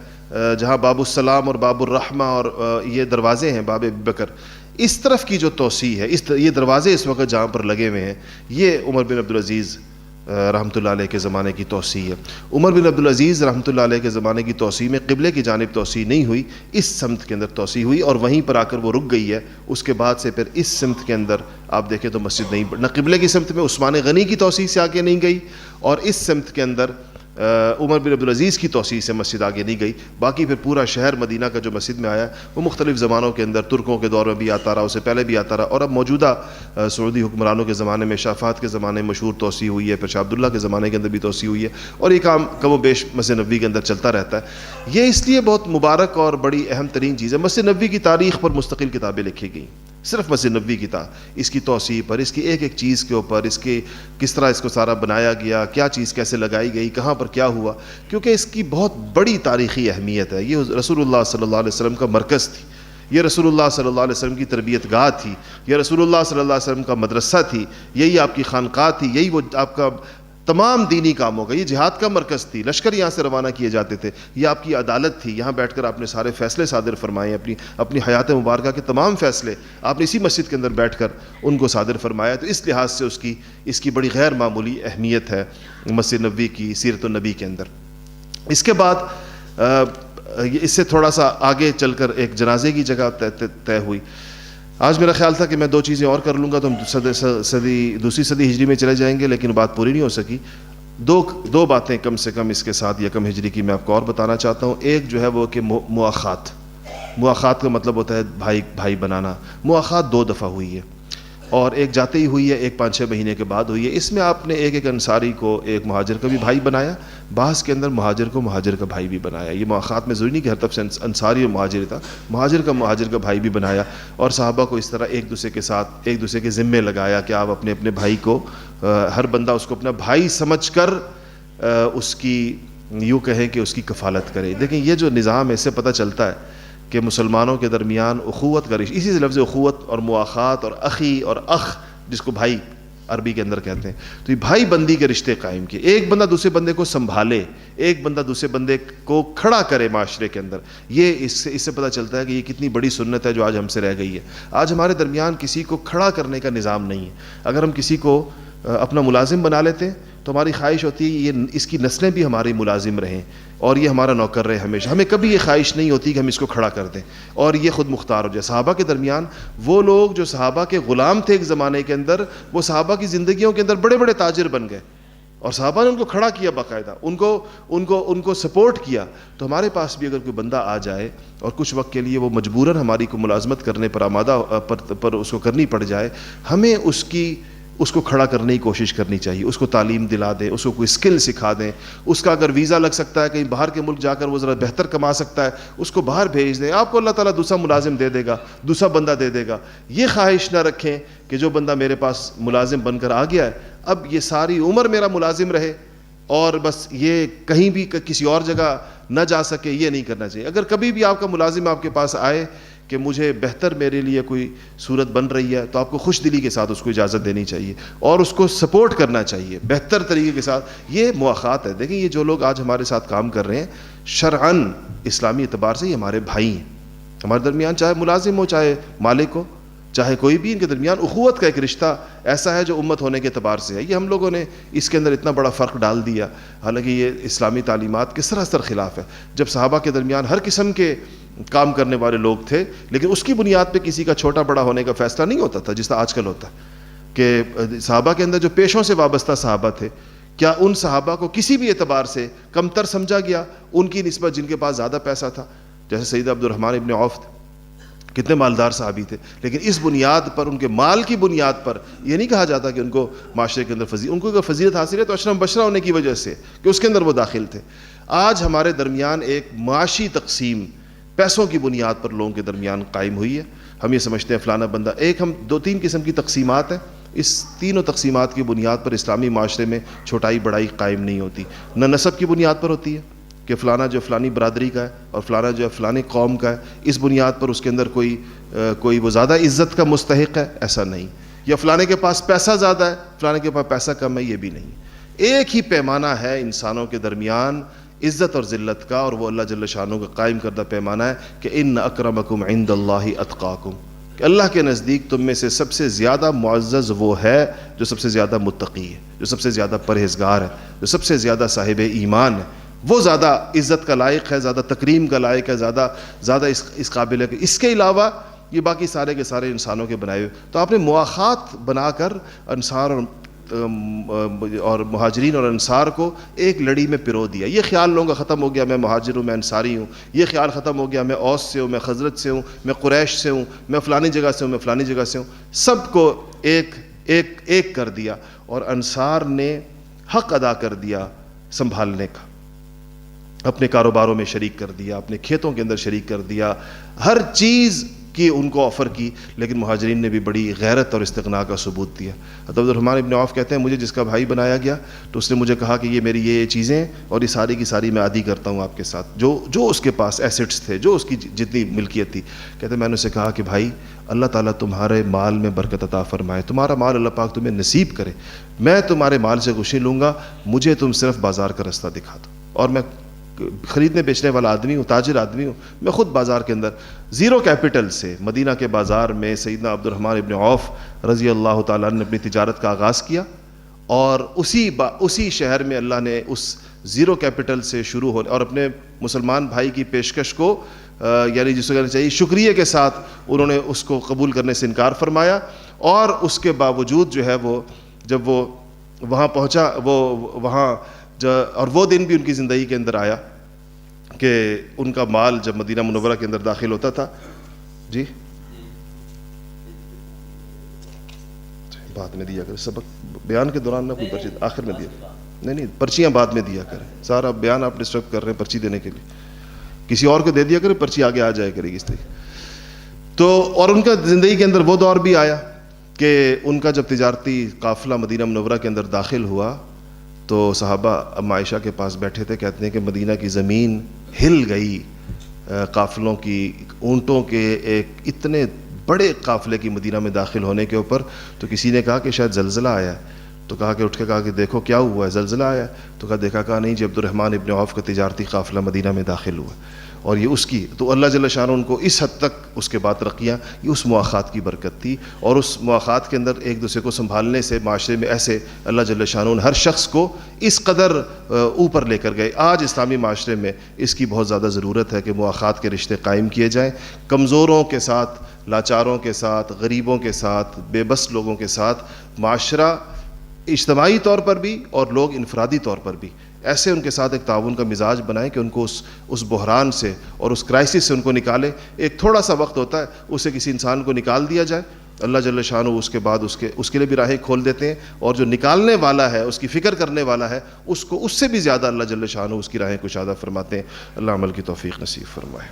جہاں باب السلام اور باب الرحمہ اور یہ دروازے ہیں باب ابی بکر، اس طرف کی جو توسیع ہے، یہ دروازے اس وقت جہاں پر لگے ہوئے ہیں، یہ عمر بن عبدالعزیز رحمۃ اللہ علیہ کے زمانے کی توسیع ہے۔ عمر بن عبدالعزیز رحمۃ اللہ علیہ کے زمانے کی توسیع میں قبلے کی جانب توسیع نہیں ہوئی، اس سمت کے اندر توسیع ہوئی، اور وہیں پر آ کر وہ رک گئی ہے۔ اس کے بعد سے پھر اس سمت کے اندر آپ دیکھیں تو مسجد نہیں، نہ قبلے کی سمت میں عثمان غنی کی توسیع سے آگے نہیں گئی، اور اس سمت کے اندر عمر بن عبدالعزیز کی توسیع سے مسجد آگے نہیں گئی۔ باقی پھر پورا شہر مدینہ کا جو مسجد میں آیا وہ مختلف زمانوں کے اندر، ترکوں کے دور میں بھی آتا رہا، اس سے پہلے بھی آتا رہا، اور اب موجودہ سعودی حکمرانوں کے زمانے میں، شاہ فہد کے زمانے میں مشہور توسیع ہوئی ہے، پھر شاہ عبداللہ کے زمانے کے اندر بھی توسیع ہوئی ہے، اور یہ کام کم و بیش مسجد نبوی کے اندر چلتا رہتا ہے۔ یہ اس لیے بہت مبارک اور بڑی اہم ترین چیز ہے۔ مسجد نبوی کی تاریخ پر مستقل کتابیں لکھی گئیں، صرف مسجد نبوی کی اس کی توسیع پر، اس کی ایک ایک چیز کے اوپر، اس کے کس طرح اس کو سارا بنایا گیا، کیا چیز کیسے لگائی گئی، کہاں پر کیا ہوا، کیونکہ اس کی بہت بڑی تاریخی اہمیت ہے۔ یہ رسول اللہ صلی اللہ علیہ وسلم کا مرکز تھی، یہ رسول اللہ صلی اللہ علیہ وسلم کی تربیت گاہ تھی، یہ رسول اللہ صلی اللہ علیہ وسلم کا مدرسہ تھی، یہی آپ کی خانقاہ تھی، یہی وہ آپ کا تمام دینی کاموں کا، یہ جہاد کا مرکز تھی، لشکر یہاں سے روانہ کیے جاتے تھے، یہ آپ کی عدالت تھی، یہاں بیٹھ کر آپ نے سارے فیصلے صادر فرمائے، اپنی حیات مبارکہ کے تمام فیصلے آپ نے اسی مسجد کے اندر بیٹھ کر ان کو صادر فرمایا۔ تو اس لحاظ سے اس کی بڑی غیر معمولی اہمیت ہے مسجد نبوی کی سیرت النبی کے اندر۔ اس کے بعد اس سے تھوڑا سا آگے چل کر ایک جنازے کی جگہ طے ہوئی۔ آج میرا خیال تھا کہ میں 2 چیزیں اور کر لوں گا تو ہم دوسری صدی ہجری میں چلے جائیں گے، لیکن بات پوری نہیں ہو سکی۔ دو باتیں کم سے کم اس کے ساتھ یکم ہجری کی میں آپ کو اور بتانا چاہتا ہوں۔ ایک جو ہے وہ کہ مواخات کا مطلب ہوتا ہے بھائی بنانا۔ مواخات 2 دفعہ ہوئی ہے، اور ایک جاتے ہی ہوئی ہے، ایک 5-6 مہینے کے بعد ہوئی ہے۔ اس میں آپ نے ایک انصاری کو ایک مہاجر کا بھی بھائی بنایا، بعض کے اندر مہاجر کو مہاجر کا بھائی بھی بنایا۔ یہ مواخات میں ضروری نہیں کہ ہر طرف سے انصاری اور مہاجر تھا، مہاجر کا بھائی بھی بنایا، اور صحابہ کو اس طرح ایک دوسرے کے ذمے لگایا کہ آپ اپنے اپنے بھائی کو، ہر بندہ اس کو اپنا بھائی سمجھ کر اس کی، یوں کہیں کہ اس کی کفالت کرے۔ دیکھیں یہ جو نظام ہے، اس سے پتہ چلتا ہے کہ مسلمانوں کے درمیان اخوت کا رشتہ، اسی سے لفظ اخوت اور مواخات اور اخی اور اخ جس کو بھائی عربی کے اندر کہتے ہیں، تو یہ بھائی بندی کے رشتے قائم کیے، ایک بندہ دوسرے بندے کو سنبھالے، ایک بندہ دوسرے بندے کو کھڑا کرے معاشرے کے اندر۔ یہ اس سے پتہ چلتا ہے کہ یہ کتنی بڑی سنت ہے جو آج ہم سے رہ گئی ہے۔ آج ہمارے درمیان کسی کو کھڑا کرنے کا نظام نہیں ہے۔ اگر ہم کسی کو اپنا ملازم بنا لیتے ہیں تو ہماری خواہش ہوتی ہے یہ اس کی نسلیں بھی ہماری ملازم رہیں اور یہ ہمارا نوکر رہے ہمیشہ۔ ہمیں کبھی یہ خواہش نہیں ہوتی کہ ہم اس کو کھڑا کر دیں اور یہ خود مختار ہو جائے۔ صحابہ کے درمیان وہ لوگ جو صحابہ کے غلام تھے ایک زمانے کے اندر، وہ صحابہ کی زندگیوں کے اندر بڑے بڑے تاجر بن گئے، اور صحابہ نے ان کو کھڑا کیا، باقاعدہ ان کو سپورٹ کیا۔ تو ہمارے پاس بھی اگر کوئی بندہ آ جائے اور کچھ وقت کے لیے وہ مجبوراً ہماری کو ملازمت کرنے پر آمادہ پر اس کو کرنی پڑ جائے، ہمیں اس کو کھڑا کرنے کی کوشش کرنی چاہیے، اس کو تعلیم دلا دیں، اس کو کوئی اسکل سکھا دیں، اس کا اگر ویزا لگ سکتا ہے کہیں باہر کے ملک جا کر وہ ذرا بہتر کما سکتا ہے، اس کو باہر بھیج دیں۔ آپ کو اللہ تعالیٰ دوسرا ملازم دے دے گا، دوسرا بندہ دے دے گا۔ یہ خواہش نہ رکھیں کہ جو بندہ میرے پاس ملازم بن کر آ گیا ہے اب یہ ساری عمر میرا ملازم رہے اور بس یہ کہیں بھی کسی اور جگہ نہ جا سکے، یہ نہیں کرنا چاہیے۔ اگر کبھی بھی آپ کا ملازم آپ کے پاس آئے کہ مجھے بہتر میرے لیے کوئی صورت بن رہی ہے تو آپ کو خوش دلی کے ساتھ اس کو اجازت دینی چاہیے اور اس کو سپورٹ کرنا چاہیے بہتر طریقے کے ساتھ۔ یہ مواخات ہے۔ دیکھیں یہ جو لوگ آج ہمارے ساتھ کام کر رہے ہیں شرعاً اسلامی اعتبار سے یہ ہمارے بھائی ہیں، ہمارے درمیان چاہے ملازم ہو چاہے مالک ہو چاہے کوئی بھی، ان کے درمیان اخوت کا ایک رشتہ ایسا ہے جو امت ہونے کے اعتبار سے ہے۔ یہ ہم لوگوں نے اس کے اندر اتنا بڑا فرق ڈال دیا، حالانکہ یہ اسلامی تعلیمات کے سراسر خلاف ہے۔ جب صحابہ کے درمیان ہر قسم کے کام کرنے والے لوگ تھے لیکن اس کی بنیاد پہ کسی کا چھوٹا بڑا ہونے کا فیصلہ نہیں ہوتا تھا جس طرح آج کل ہوتا ہے کہ صحابہ کے اندر جو پیشوں سے وابستہ صحابہ تھے، کیا ان صحابہ کو کسی بھی اعتبار سے کمتر سمجھا گیا ان کی نسبت جن کے پاس زیادہ پیسہ تھا؟ جیسے سید عبد الرحمن ابن عوف کتنے مالدار صحابی تھے، لیکن اس بنیاد پر، ان کے مال کی بنیاد پر یہ نہیں کہا جاتا کہ ان کو معاشرے کے اندر ان کو اگر فضیلت حاصل ہے تو اشرم بشرا ہونے کی وجہ سے کہ اس کے اندر وہ داخل تھے۔ آج ہمارے درمیان ایک معاشی تقسیم پیسوں کی بنیاد پر لوگوں کے درمیان قائم ہوئی ہے۔ ہم یہ سمجھتے ہیں فلانا بندہ، ہم 2-3 قسم کی تقسیمات ہیں، اس تینوں تقسیمات کی بنیاد پر اسلامی معاشرے میں چھوٹائی بڑائی قائم نہیں ہوتی۔ نہ نسب کی بنیاد پر ہوتی ہے کہ فلانا جو فلانی برادری کا ہے اور فلانا جو ہے فلانی قوم کا ہے، اس بنیاد پر اس کے اندر کوئی وہ زیادہ عزت کا مستحق ہے، ایسا نہیں۔ یا فلانے کے پاس پیسہ زیادہ ہے فلانے کے پاس پیسہ کم ہے، یہ بھی نہیں. ایک ہی پیمانہ ہے انسانوں کے درمیان عزت اور ذلت کا، اور وہ اللہ جل شانہ کا قائم کردہ پیمانہ ہے کہ ان اکرمکم عند اللہ اتقاکم، کہ اللہ کے نزدیک تم میں سے سب سے زیادہ معزز وہ ہے جو سب سے زیادہ متقی ہے، جو سب سے زیادہ پرہیزگار ہے، جو سب سے زیادہ صاحب ایمان ہے. وہ زیادہ عزت کا لائق ہے، زیادہ تکریم کا لائق ہے، زیادہ اس قابل ہے. اس کے علاوہ یہ باقی سارے کے سارے انسانوں کے بنائے ہوئے. تو آپ نے مواخات بنا کر انصار اور مہاجرین اور انصار کو ایک لڑی میں پرو دیا. یہ خیال لوگوں کا ختم ہو گیا میں مہاجر ہوں، میں انصاری ہوں. یہ خیال ختم ہو گیا میں اوس سے ہوں، میں خزرج سے ہوں، میں قریش سے ہوں، میں فلانی جگہ سے ہوں، میں فلانی جگہ سے ہوں. سب کو ایک کر دیا، اور انصار نے حق ادا کر دیا سنبھالنے کا. اپنے کاروباروں میں شریک کر دیا، اپنے کھیتوں کے اندر شریک کر دیا، ہر چیز کی ان کو آفر کی. لیکن مہاجرین نے بھی بڑی غیرت اور استغنا کا ثبوت دیا. حضرت عبدالرحمن ابن عوف کہتے ہیں مجھے جس کا بھائی بنایا گیا تو اس نے مجھے کہا کہ یہ میری یہ چیزیں اور یہ ساری کی ساری میں عادی کرتا ہوں آپ کے ساتھ، جو اس کے پاس ایسٹس تھے، جو اس کی جتنی ملکیت تھی. کہتے ہیں میں نے اسے کہا کہ بھائی اللہ تعالیٰ تمہارے مال میں برکت عطا فرمائے، تمہارا مال اللہ پاک تمہیں نصیب کرے. میں تمہارے مال سے خوشی لوں گا، مجھے تم صرف بازار کا رستہ دکھا دو. اور میں خریدنے بیچنے والا آدمی ہوں، تاجر آدمی ہوں. میں خود بازار کے اندر زیرو کیپٹل سے مدینہ کے بازار میں سیدنا عبدالرحمن ابن عوف رضی اللہ تعالیٰ عنہ نے اپنی تجارت کا آغاز کیا، اور اسی شہر میں اللہ نے اس زیرو کیپٹل سے شروع ہونے اور اپنے مسلمان بھائی کی پیشکش کو یعنی جس کو کہنا چاہیے شکریہ کے ساتھ انہوں نے اس کو قبول کرنے سے انکار فرمایا. اور اس کے باوجود جو ہے وہ جب وہ وہاں پہنچا اور وہ دن بھی ان کی زندگی کے اندر آیا کہ ان کا مال جب مدینہ منورہ کے اندر داخل ہوتا تھا. جی بعد میں دیا کرے سبق بیان کے دوران نہ کوئی پرچی آخر میں دیا نہیں پرچیاں بعد میں دیا کریں. سارا بیان آپ ڈسٹرب کر رہے ہیں پرچی دینے کے لیے، کسی اور کو دے دیا کرے، پرچی آگے آ جائے کرے گی اس طریقے. تو اور ان کا زندگی کے اندر وہ دور بھی آیا کہ ان کا جب تجارتی قافلہ مدینہ منورہ کے اندر داخل ہوا تو صحابہ اما عائشہ کے پاس بیٹھے تھے. کہتے ہیں کہ مدینہ کی زمین ہل گئی قافلوں کی، اونٹوں کے ایک اتنے بڑے قافلے کی مدینہ میں داخل ہونے کے اوپر. تو کسی نے کہا کہ شاید زلزلہ آیا ہے. تو کہا کہ اٹھ کے کہا کہ دیکھو کیا ہوا ہے، زلزلہ آیا ہے. تو کہا نہیں جی عبدالرحمن ابن عوف کا تجارتی قافلہ مدینہ میں داخل ہوا، اور یہ اس کی تو اللہ جل شانہ ان کو اس حد تک اس کے بعد رقیہ، یہ اس مواخات کی برکت تھی. اور اس مواخات کے اندر ایک دوسرے کو سنبھالنے سے معاشرے میں ایسے اللہ جل شانہ ہر شخص کو اس قدر اوپر لے کر گئے. آج اسلامی معاشرے میں اس کی بہت زیادہ ضرورت ہے کہ مواخات کے رشتے قائم کیے جائیں. کمزوروں کے ساتھ، لاچاروں کے ساتھ، غریبوں کے ساتھ، بے بس لوگوں کے ساتھ معاشرہ اجتماعی طور پر بھی اور لوگ انفرادی طور پر بھی ایسے ان کے ساتھ ایک تعاون کا مزاج بنائیں کہ ان کو اس بحران سے اور اس کرائسس سے ان کو نکالے. ایک تھوڑا سا وقت ہوتا ہے، اسے کسی انسان کو نکال دیا جائے، اللہ جل شانہ اس کے بعد اس کے لیے بھی راہیں کھول دیتے ہیں. اور جو نکالنے والا ہے، اس کی فکر کرنے والا ہے، اس کو اس سے بھی زیادہ اللہ جل شانہ اس کی راہیں کشادہ فرماتے ہیں. اللہ عمل کی توفیق نصیب فرمائے.